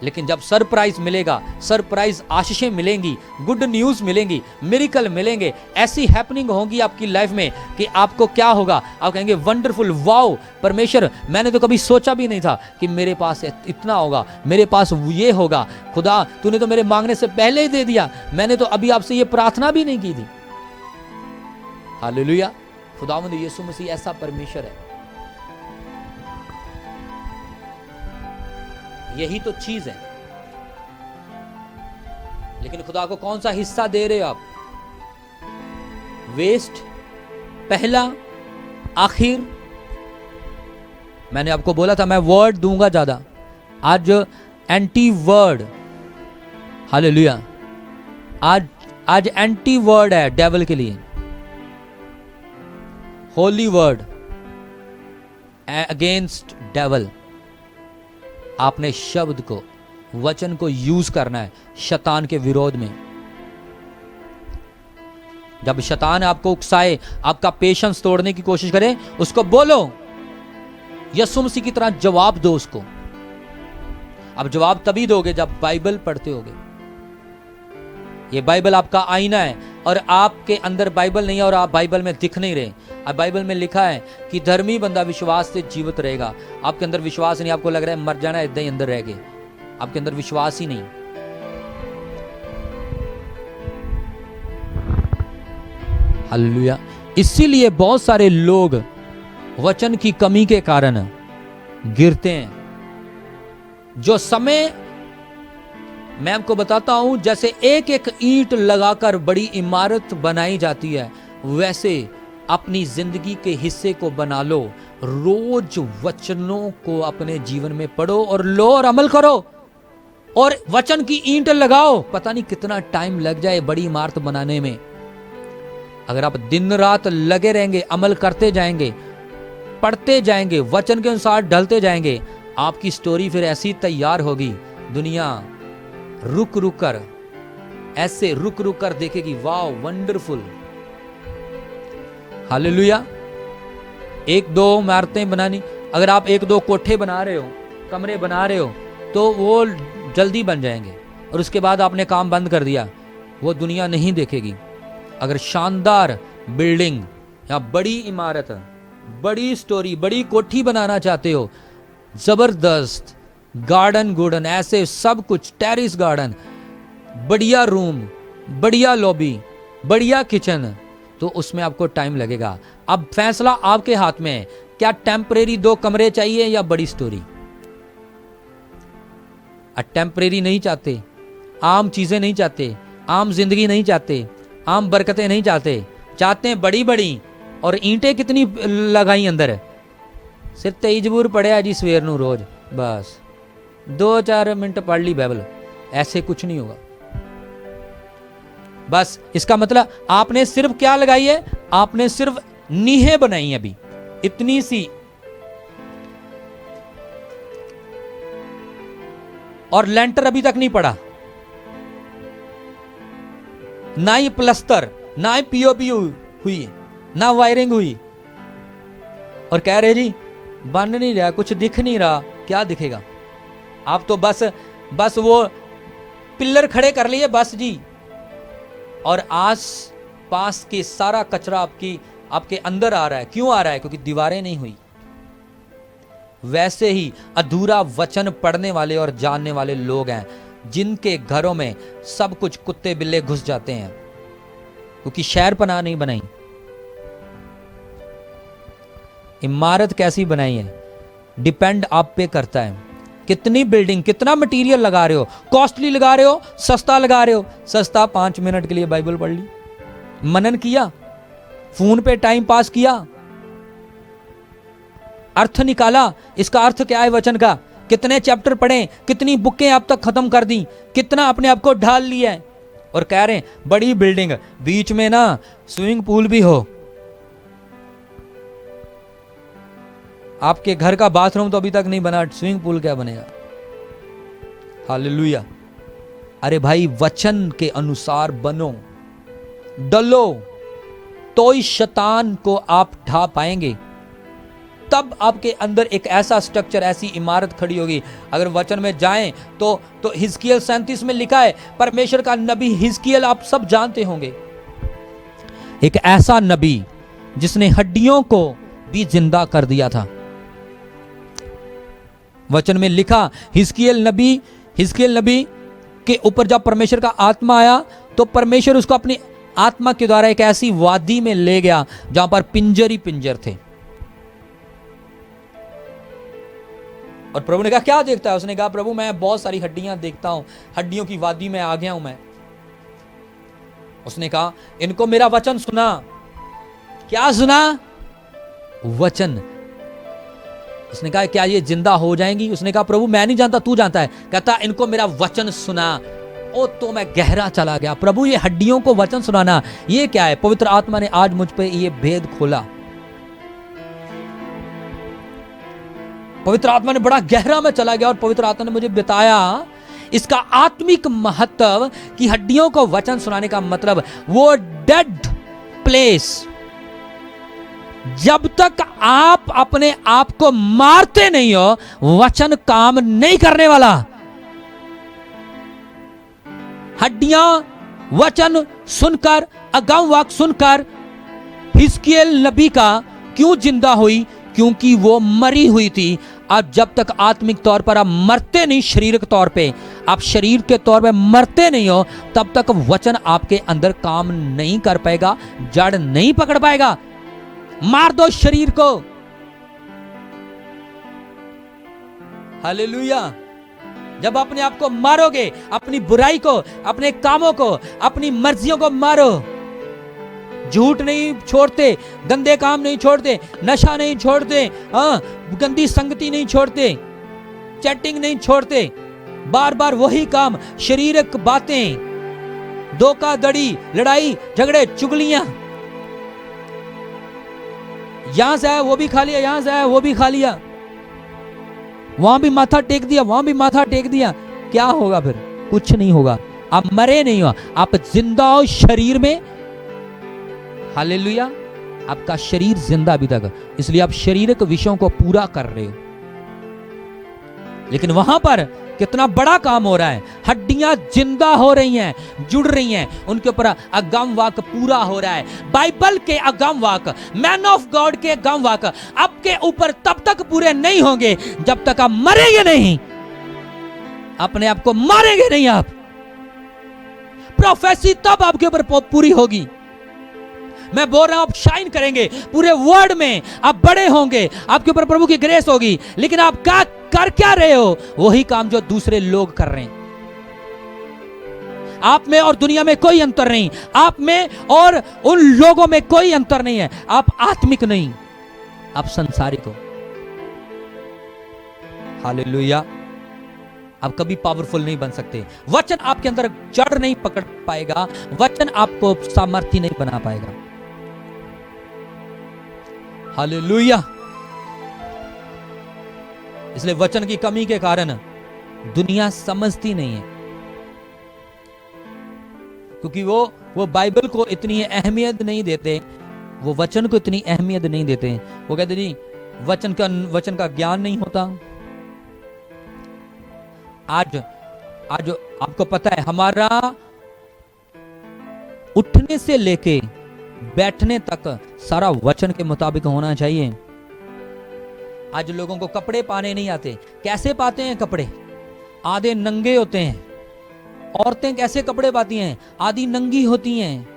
लेकिन जब सरप्राइज मिलेगा, सरप्राइज आशीषें मिलेंगी, गुड न्यूज मिलेंगी, मिरेकल मिलेंगे, ऐसी हैपनिंग होगी आपकी लाइफ में कि आपको क्या होगा, आप कहेंगे वंडरफुल, वाओ परमेश्वर, मैंने तो कभी सोचा भी नहीं था कि मेरे पास इतना होगा, मेरे पास ये होगा। खुदा तूने तो मेरे मांगने से पहले ही दे दिया, मैंने तो अभी आपसे ये प्रार्थना भी नहीं की थी। हालेलुया। खुदावंद यीशु मसीह ऐसा परमेश्वर है। यही तो चीज है। लेकिन खुदा को कौन सा हिस्सा दे रहे हो आप? वेस्ट, पहला, आखिर। मैंने आपको बोला था मैं वर्ड दूंगा ज्यादा, आज एंटी वर्ड। हालेलुया। आज एंटी वर्ड है डेविल के लिए, होली वर्ड अगेंस्ट डेविल। आपने शब्द को, वचन को यूज करना है शैतान के विरोध में। जब शैतान आपको उकसाए, आपका पेशेंस तोड़ने की कोशिश करे, उसको बोलो, यीशु मसीह की तरह जवाब दो उसको। अब जवाब तभी दोगे जब बाइबल पढ़ते होगे। ये बाइबल आपका आईना है और आपके अंदर बाइबल नहीं है और आप बाइबल में दिख नहीं रहे। अब बाइबल में लिखा है कि धर्मी बंदा विश्वास से जीवित रहेगा। आपके अंदर विश्वास नहीं, आपको लग रहा है मर जाना, इतना ही अंदर रह गए, आपके अंदर विश्वास ही नहीं। हालेलुया। इसीलिए बहुत सारे लोग वचन की कमी के कारण गिरते हैं। जो समय मैं आपको बताता हूं, जैसे एक एक ईंट लगाकर बड़ी इमारत बनाई जाती है, वैसे अपनी जिंदगी के हिस्से को बना लो। रोज वचनों को अपने जीवन में पढ़ो और लो और अमल करो और वचन की ईंट लगाओ। पता नहीं कितना टाइम लग जाए बड़ी इमारत बनाने में। अगर आप दिन रात लगे रहेंगे, अमल करते जाएंगे, पढ़ते जाएंगे, वचन के अनुसार ढलते जाएंगे, आपकी स्टोरी फिर ऐसी तैयार होगी, दुनिया रुक रुक कर, ऐसे रुक रुक कर देखेगी, वाह वंडरफुल। हालेलुया। 1-2 इमारतें बनानी, अगर आप 1-2 कोठे बना रहे हो, कमरे बना रहे हो, तो वो जल्दी बन जाएंगे और उसके बाद आपने काम बंद कर दिया, वो दुनिया नहीं देखेगी। अगर शानदार बिल्डिंग या बड़ी इमारत, बड़ी स्टोरी, बड़ी कोठी बनाना चाहते हो, जबरदस्त गार्डन गुडन, ऐसे सब कुछ, टेरिस गार्डन, बढ़िया रूम, बढ़िया लॉबी, बढ़िया किचन, तो उसमें आपको टाइम लगेगा। अब फैसला आपके हाथ में है, क्या टेम्परेरी 2 कमरे चाहिए या बड़ी स्टोरी? टेम्परेरी नहीं चाहते, आम चीजें नहीं चाहते, आम जिंदगी नहीं चाहते, आम बरकतें नहीं चाहते, चाहते हैं बड़ी बड़ी। और ईंटें कितनी लगाई अंदर, सिर्फ 23 जबूर पढ़िया जी सवेर नू रोज, बस 2-4 मिनट पढ़ ली बाइबल। ऐसे कुछ नहीं होगा। बस इसका मतलब आपने सिर्फ क्या लगाई है, आपने सिर्फ नीहें बनाई है, अभी इतनी सी, और लेंटर अभी तक नहीं पड़ा, ना ही प्लस्तर, ना ही पीओपी हुई, ना वायरिंग हुई, और कह रहे जी बन नहीं रहा, कुछ दिख नहीं रहा। क्या दिखेगा? आप तो बस वो पिलर खड़े कर लिए बस जी, और आस पास के सारा कचरा आपके अंदर आ रहा है। क्यों आ रहा है? क्योंकि दीवारें नहीं हुई। वैसे ही अधूरा वचन पढ़ने वाले और जानने वाले लोग हैं जिनके घरों में सब कुछ कुत्ते बिल्ले घुस जाते हैं, क्योंकि शहर पनाह नहीं बनाई। इमारत कैसी बनाई है डिपेंड आप पे करता है। कितनी बिल्डिंग, कितना मटेरियल लगा रहे हो, कॉस्टली लगा रहे हो, सस्ता लगा रहे हो। सस्ता 5 मिनट के लिए बाइबल पढ़ ली, मनन किया, फोन पे टाइम पास किया, अर्थ निकाला, इसका अर्थ क्या है वचन का, कितने चैप्टर पढ़े, कितनी बुकें अब तक खत्म कर दी, कितना अपने आप को ढाल लिया है। और कह रहे हैं बड़ी बिल्डिंग, बीच में ना स्विमिंग पूल भी हो। आपके घर का बाथरूम तो अभी तक नहीं बना, स्विमिंग पूल क्या बनेगा? हालेलुया। अरे भाई वचन के अनुसार बनो, डलो, तो ही शैतान को आप ढा पाएंगे। तब आपके अंदर एक ऐसा स्ट्रक्चर, ऐसी इमारत खड़ी होगी। अगर वचन में जाएं तो हिजकियेल 37 में लिखा है, परमेश्वर का नबी हिजकियेल आप सब जानते होंगे, एक ऐसा नबी जिसने हड्डियों को भी जिंदा कर दिया था। वचन में लिखा हिजकियेल नबी के ऊपर जब परमेश्वर का आत्मा आया तो परमेश्वर उसको अपनी आत्मा के द्वारा एक ऐसी वादी में ले गया जहां पर पिंजर ही पिंजर थे। और प्रभु ने कहा क्या देखता है? उसने कहा प्रभु मैं बहुत सारी हड्डियां देखता हूं, हड्डियों की वादी में आ गया हूं मैं। उसने कहा इनको मेरा वचन सुना। क्या सुना? वचन। उसने कहा क्या ये जिंदा हो जाएंगी? उसने कहा प्रभु मैं नहीं जानता, तू जानता है। कहता इनको मेरा वचन सुना। ओ तो मैं गहरा चला गया, प्रभु ये हड्डियों को वचन सुनाना ये क्या है? पवित्र आत्मा ने आज मुझ पे ये भेद खोला। पवित्र आत्मा ने बड़ा गहरा में चला गया और पवित्र आत्मा ने मुझे बताया इसका आत्मिक महत्व कि हड्डियों को वचन सुनाने का मतलब वो डेड प्लेस, जब तक आप अपने आप को मारते नहीं हो वचन काम नहीं करने वाला। हड्डियां वचन सुनकर, अगम वाक्य सुनकर हिजकियेल नबी का क्यों जिंदा हुई? क्योंकि वो मरी हुई थी। अब जब तक आत्मिक तौर पर आप मरते नहीं, शारीरिक तौर पे आप शरीर के तौर पे मरते नहीं हो, तब तक वचन आपके अंदर काम नहीं कर पाएगा, जड़ नहीं पकड़ पाएगा। मार दो शरीर को। हालेलुया। जब अपने आप को मारोगे, अपनी बुराई को, अपने कामों को, अपनी मर्जियों को मारो। झूठ नहीं छोड़ते, गंदे काम नहीं छोड़ते, नशा नहीं छोड़ते, गंदी संगति नहीं छोड़ते, चैटिंग नहीं छोड़ते, बार बार वही काम, शारीरिक बातें, धोखाधड़ी, लड़ाई झगड़े, चुगलियां, यहां से आया वो भी खा लिया, यहां से आया वो भी खा लिया, वहां भी माथा टेक दिया, वहां भी माथा टेक दिया। क्या होगा फिर? कुछ नहीं होगा। आप मरे नहीं हो, आप जिंदा हो शरीर में। हालेलुया। आपका शरीर जिंदा अभी तक, इसलिए आप शारीरिक विषयों को पूरा कर रहे हो। लेकिन वहां पर कितना बड़ा काम हो रहा है, हड्डियां जिंदा हो रही हैं, जुड़ रही हैं, उनके ऊपर अगम वाक्य पूरा हो रहा है। बाइबल के अगम वाक्य, मैन ऑफ गॉड के अगम वाक्य आपके ऊपर तब तक पूरे नहीं होंगे जब तक आप मरेंगे नहीं, अपने आप को मारेंगे नहीं। आप प्रोफेसी तब आपके ऊपर पूरी होगी मैं बोल रहा हूं आप शाइन करेंगे, पूरे वर्ल्ड में आप बड़े होंगे, आपके ऊपर प्रभु की ग्रेस होगी, लेकिन आप कर क्या रहे हो? वही काम जो दूसरे लोग कर रहे हैं। आप में और दुनिया में कोई अंतर नहीं, आप में और उन लोगों में कोई अंतर नहीं है। आप आत्मिक नहीं, आप संसारिक हो। हालेलुया। आप कभी पावरफुल नहीं बन सकते। वचन आपके अंदर जड़ नहीं पकड़ पाएगा, वचन आपको सामर्थ्य नहीं बना पाएगा। हालेलुया। इसलिए वचन की कमी के कारण दुनिया समझती नहीं है, क्योंकि वो बाइबल को इतनी अहमियत नहीं देते, वो वचन को इतनी अहमियत नहीं देते। वो कहते नहीं, वचन का ज्ञान नहीं होता। आज आपको पता है, हमारा उठने से लेके बैठने तक सारा वचन के मुताबिक होना चाहिए। आज लोगों को कपड़े पाने नहीं आते। कैसे पाते हैं कपड़े? आधे नंगे होते हैं। औरतें कैसे कपड़े पाती हैं? आधी नंगी होती हैं।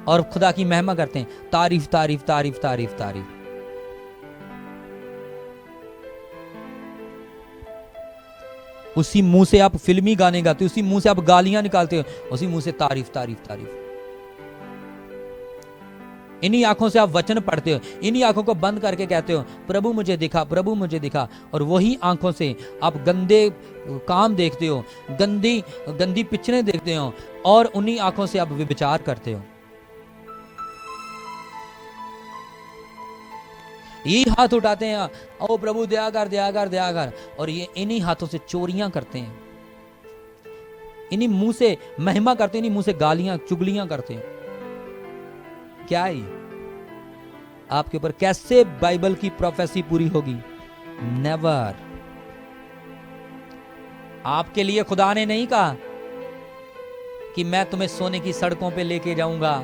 और खुदा की महिमा करते हैं, तारीफ तारीफ तारीफ तारीफ तारीफ। उसी मुंह से आप फिल्मी गाने गाते हो, उसी मुंह से आप गालियां निकालते हो, उसी मुंह से तारीफ तारीफ तारीफ। इन्हीं आंखों से आप वचन पढ़ते हो, इन्हीं आंखों को बंद करके कहते हो प्रभु मुझे दिखा, प्रभु मुझे दिखा। और वही आंखों से आप गंदे काम देखते हो, गंदी पिक्चरें देखते हो, और उन्हीं आंखों से आप विचार करते हो। यही हाथ उठाते हैं, ओ प्रभु दया कर दया कर दया कर, और ये इन्हीं हाथों से चोरियां करते हैं, इन्हीं मुंह से महिमा करते हैं, इन्हीं मुंह से गालियां चुगलियां करते हैं। क्या है आपके ऊपर? कैसे बाइबल की प्रोफेसी पूरी होगी? नेवर। आपके लिए खुदा ने नहीं कहा कि मैं तुम्हें सोने की सड़कों पे लेके जाऊंगा,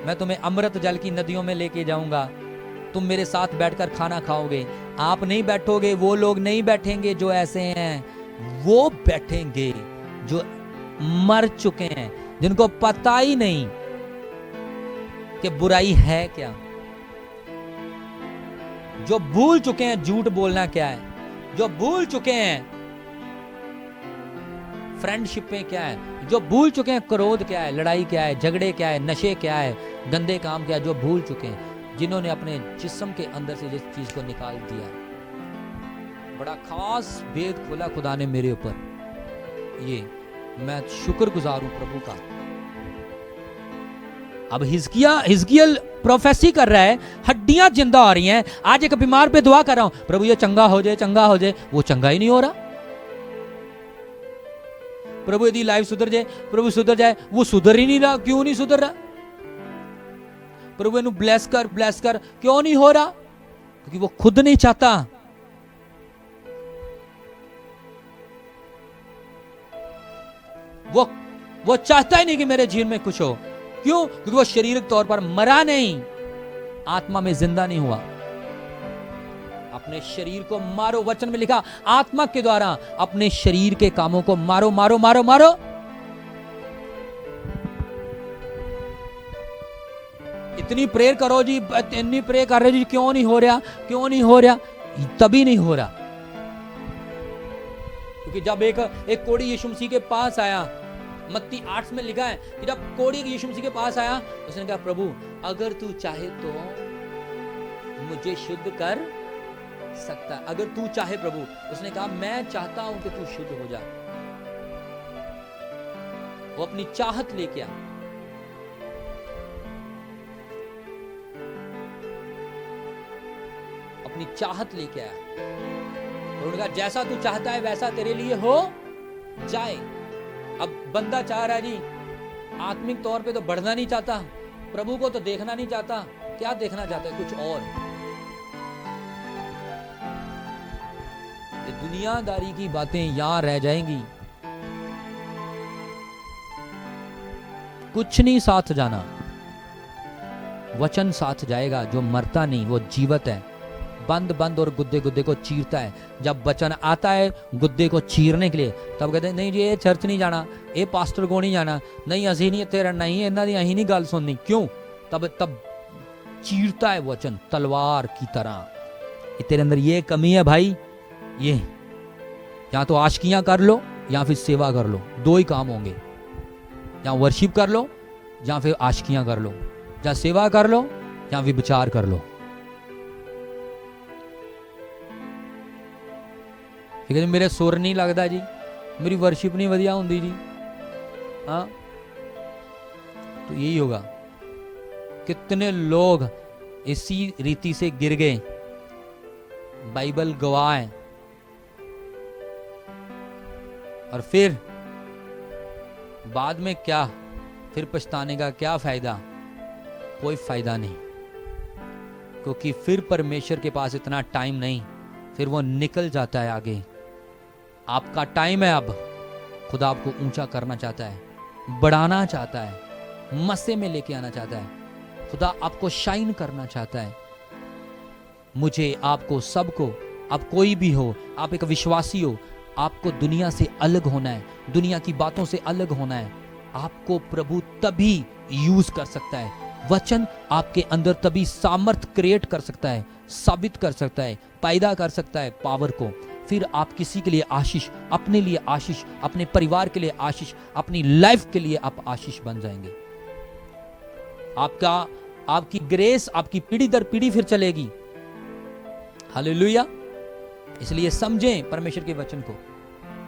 मैं तुम्हें अमृत जल की नदियों में लेके जाऊंगा, तुम मेरे साथ बैठकर खाना खाओगे। आप नहीं बैठोगे, वो लोग नहीं बैठेंगे जो ऐसे हैं, वो बैठेंगे जो मर चुके हैं, जिनको पता ही नहीं कि बुराई है क्या, जो भूल चुके हैं झूठ बोलना क्या है, जो भूल चुके हैं फ्रेंडशिपें क्या है, जो भूल चुके हैं क्रोध क्या है, लड़ाई क्या है, झगड़े क्या है, नशे क्या है, गंदे काम क्या है, जो भूल चुके हैं, जिन्होंने अपने जिस्म के अंदर से जिस चीज को निकाल दिया। बड़ा खास भेद खोला खुदा ने मेरे ऊपर, ये मैं शुक्रगुजार हूं प्रभु का। अब हिजकियल प्रोफेसी कर रहा है, हड्डियां जिंदा हो रही हैं। आज एक बीमार पे दुआ कर रहा हूं, प्रभु ये चंगा हो जाए, चंगा हो जाए, वो चंगा ही नहीं हो रहा। प्रभु यदि लाइफ सुधर जाए, प्रभु सुधर जाए, वो सुधर ही नहीं रहा। क्यों नहीं सुधर रहा? प्रभु इन्हें ब्लेस कर, क्यों नहीं हो रहा? क्योंकि वो खुद नहीं चाहता। वो चाहता ही नहीं कि मेरे जीवन में कुछ हो। क्यों? क्योंकि वो शारीरिक तौर पर मरा नहीं, आत्मा में जिंदा नहीं हुआ। अपने शरीर को मारो, वचन में लिखा आत्मा के द्वारा अपने शरीर के कामों को मारो मारो मारो मारो। इतनी प्रेयर करो जी, इतनी प्रेयर कर रहे जी, क्यों नहीं हो रहा? क्यों नहीं हो रहा? तभी नहीं हो रहा क्योंकि जब एक कोढ़ी यीशु मसीह के पास आया, मत्ती 8 में लिखा है कि जब कोढ़ी यीशु मसीह के पास आया, उसने कहा प्रभु अगर तू चाहे तो मुझे शुद्ध कर सकता है। अगर तू चाहे प्रभु, उसने कहा मैं चाहता हूं कि तू शुद्ध हो जा। वो अपनी चाहत लेके आ, अपनी चाहत लेके आया। उन्होंने कहा जैसा तू चाहता है वैसा तेरे लिए हो जाए। अब बंदा चाह रहा है जी, आत्मिक तौर पे तो बढ़ना नहीं चाहता, प्रभु को तो देखना नहीं चाहता। क्या देखना चाहता है? कुछ और। ये दुनियादारी की बातें यहां रह जाएंगी, कुछ नहीं साथ जाना। वचन साथ जाएगा, जो मरता नहीं वो जीवत है, बंद बंद और गुद्दे गुद्दे को चीरता है। जब वचन आता है गुद्दे को चीरने के लिए, तब कहते हैं नहीं जी ये चर्च नहीं जाना, ये पास्टर को नहीं जाना, नहीं असी नहीं इत्थे रहना, ही इन्हां दी अहीं नहीं गल सुननी। क्यों? तब चीरता है वचन तलवार की तरह। तेरे अंदर ये कमी है भाई, ये या तो आशिकियां कर लो या फिर सेवा कर लो, दो ही काम होंगे। या वर्शिप कर लो या फिर आशिकियां कर लो, या सेवा कर लो या विचार कर लो। ठीक है, मेरे सुर नहीं लगता जी, मेरी वर्शिप नहीं वधिया होंदी जी। हाँ, तो यही होगा। कितने लोग इसी रीति से गिर गए, बाइबल गवाह है। और फिर बाद में क्या, फिर पछताने का क्या फायदा? कोई फायदा नहीं, क्योंकि फिर परमेश्वर के पास इतना टाइम नहीं, फिर वो निकल जाता है आगे। आपका टाइम है अब। खुदा आपको ऊंचा करना चाहता है, बढ़ाना चाहता है, मस्से में लेके आना चाहता है। खुदा आपको शाइन करना चाहता है। मुझे, आपको, सबको, आप कोई भी हो, आप एक विश्वासी हो, आपको दुनिया से अलग होना है, दुनिया की बातों से अलग होना है। आपको प्रभु तभी यूज कर सकता है, वचन आपके अंदर तभी सामर्थ क्रिएट कर सकता है, साबित कर सकता है, पैदा कर सकता है पावर को। फिर आप किसी के लिए आशीष, अपने लिए आशीष, अपने परिवार के लिए आशीष, अपनी लाइफ के लिए आप आशीष बन जाएंगे। आपकी ग्रेस आपकी पीढ़ी दर पीढ़ी फिर चलेगी। हालेलुया। इसलिए समझें परमेश्वर के वचन को,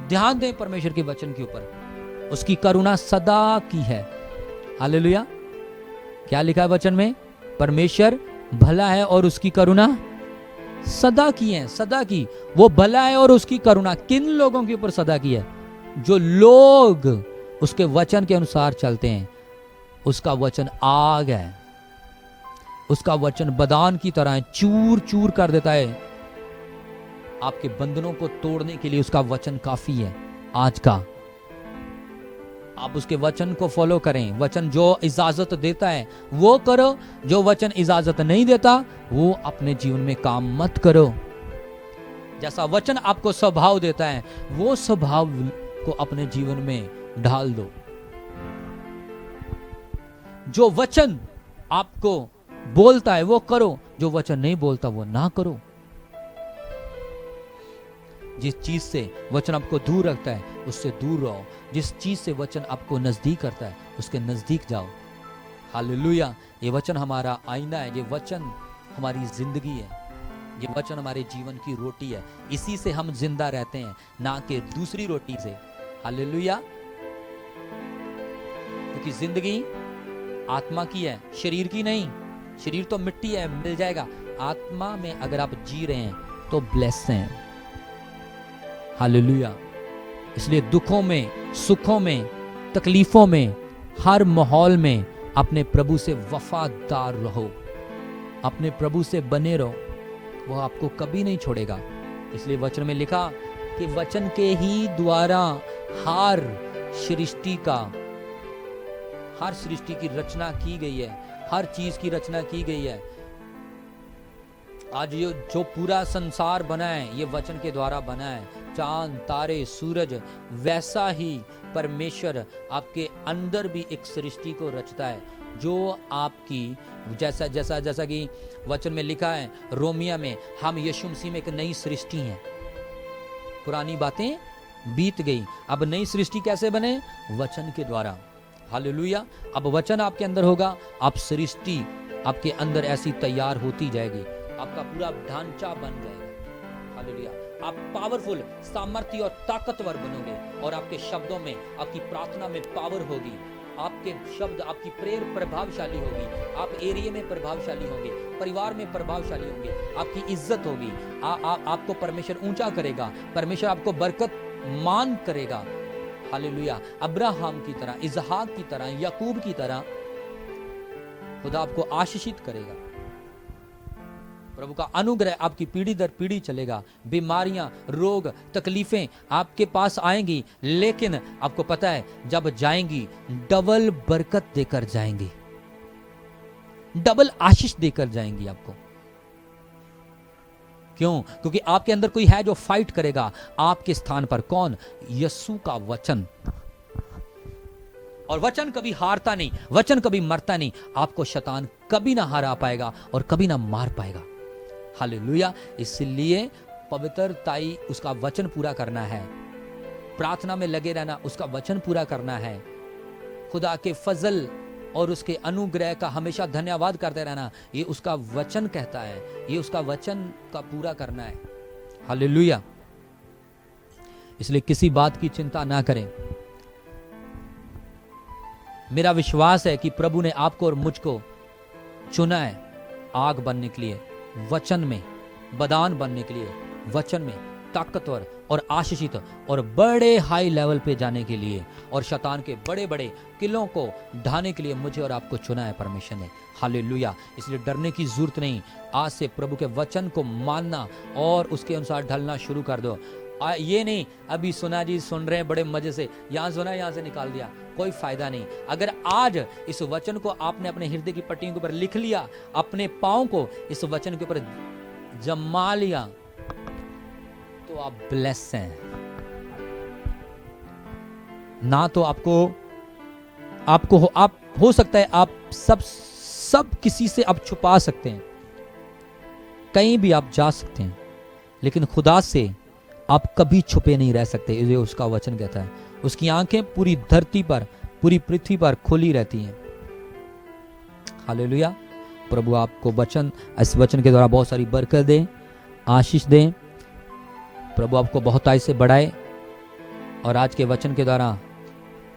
ध्यान दें परमेश्वर के वचन के ऊपर। उसकी करुणा सदा की है। हालेलुया। क्या लिखा है वचन में? परमेश्वर भला है और उसकी करुणा सदा की है। सदा की, वो भला है और उसकी करुणा किन लोगों के ऊपर सदा की है? जो लोग उसके वचन के अनुसार चलते हैं। उसका वचन आग है, उसका वचन बदान की तरह है, चूर चूर कर देता है। आपके बंधनों को तोड़ने के लिए उसका वचन काफी है आज का। आप उसके वचन को फॉलो करें। वचन जो इजाजत देता है वो करो, जो वचन इजाजत नहीं देता वो अपने जीवन में काम मत करो। जैसा वचन आपको स्वभाव देता है वो स्वभाव को अपने जीवन में ढाल दो। जो वचन आपको बोलता है वो करो, जो वचन नहीं बोलता वो ना करो। जिस चीज से वचन आपको दूर रखता है उससे दूर रहो। जिस चीज से वचन आपको नजदीक करता है उसके नजदीक जाओ। हालेलुया। ये वचन हमारा आईना है, ये वचन हमारी जिंदगी है, ये वचन हमारे जीवन की रोटी है। इसी से हम जिंदा रहते हैं, ना कि दूसरी रोटी से। हालेलुया। क्योंकि जिंदगी आत्मा की है, शरीर की नहीं। शरीर तो मिट्टी है, मिल जाएगा। आत्मा में अगर आप जी रहे हैं तो ब्लेस हैं। हालेलुया। इसलिए दुखों में, सुखों में, तकलीफों में, हर माहौल में अपने प्रभु से वफादार रहो, अपने प्रभु से बने रहो। वह आपको कभी नहीं छोड़ेगा। इसलिए वचन में लिखा कि वचन के ही द्वारा हर सृष्टि की रचना की गई है, हर चीज की रचना की गई है। आज ये जो पूरा संसार बना है ये वचन के द्वारा बना है। चांद, तारे, सूरज, वैसा ही परमेश्वर आपके अंदर भी एक सृष्टि को रचता है जो आपकी जैसा कि वचन में लिखा है रोमिया में, हम यीशु मसीह में एक नई सृष्टि हैं। पुरानी बातें बीत गई, अब नई सृष्टि कैसे बने? वचन के द्वारा। हालेलुया। अब वचन आपके अंदर होगा, आप सृष्टि आपके अंदर ऐसी तैयार होती जाएगी, आपका पूरा ढांचा बन जाएगा। हालेलुया। आप पावरफुल, सामर्थ्य और ताकतवर बनोगे और आपके शब्दों में, आपकी प्रार्थना में पावर होगी। आपके शब्द, आपकी प्रेयर प्रभावशाली होगी। आप एरिया में प्रभावशाली होंगे, परिवार में प्रभावशाली होंगे, आपकी इज्जत होगी। आपको परमेश्वर ऊंचा करेगा, परमेश्वर आपको बरकत मान करेगा। हालेलुया। अब्राहम की तरह, इसहाक की तरह, याकूब की तरह खुदा आपको आशीषित करेगा। प्रभु का अनुग्रह आपकी पीढ़ी दर पीढ़ी चलेगा। बीमारियां, रोग, तकलीफें आपके पास आएंगी, लेकिन आपको पता है जब जाएंगी डबल बरकत देकर जाएंगी, डबल आशीष देकर जाएंगी आपको। क्यों? क्योंकि आपके अंदर कोई है जो फाइट करेगा आपके स्थान पर। कौन? यीशु का वचन। और वचन कभी हारता नहीं, वचन कभी मरता नहीं। आपको शैतान कभी ना हरा पाएगा और कभी ना मार पाएगा। हालेलुया। इसलिए पवित्रताई उसका वचन पूरा करना है, प्रार्थना में लगे रहना, उसका वचन पूरा करना है, खुदा के फजल और उसके अनुग्रह का हमेशा धन्यवाद करते रहना। ये उसका वचन कहता है, ये उसका वचन का पूरा करना है। हालेलुया। इसलिए किसी बात की चिंता ना करें। मेरा विश्वास है कि प्रभु ने आपको और मुझको चुना है आग बनने के लिए, वचन में बदान बनने के लिए, वचन में ताकतवर और आशीषित और बड़े हाई लेवल पे जाने के लिए, और शैतान के बड़े बड़े किलों को ढाने के लिए मुझे और आपको चुना है परमेश्वर ने। हालेलुया। इसलिए डरने की जरूरत नहीं। आज से प्रभु के वचन को मानना और उसके अनुसार ढलना शुरू कर दो। ये नहीं अभी सुना जी, सुन रहे हैं बड़े मजे से, यहां सुना यहां से निकाल दिया, कोई फायदा नहीं। अगर आज इस वचन को आपने अपने हृदय की पट्टियों के ऊपर लिख लिया, अपने पांव को इस वचन के ऊपर जमा लिया, तो आप ब्लेस हैं। ना तो आपको हो सकता है आप सब किसी से आप छुपा सकते हैं, कहीं भी आप जा सकते हैं, लेकिन खुदा से आप कभी छुपे नहीं रह सकते। ये उसका वचन कहता है। उसकी आंखें पूरी धरती पर, पूरी पृथ्वी पर खुली रहती हैं। हालेलुया। प्रभु आपको इस वचन के द्वारा बहुत सारी बरकत दे, आशीष दे। प्रभु आपको बहुताई से बढ़ाए और आज के वचन के द्वारा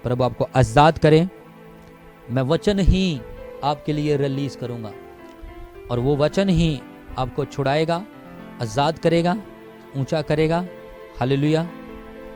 प्रभु आपको आजाद करे। मैं वचन ही आपके लिए रिलीज करूंगा और वो वचन ही आपको छुड़ाएगा, आजाद करेगा, ऊंचा करेगा। हालेलुया।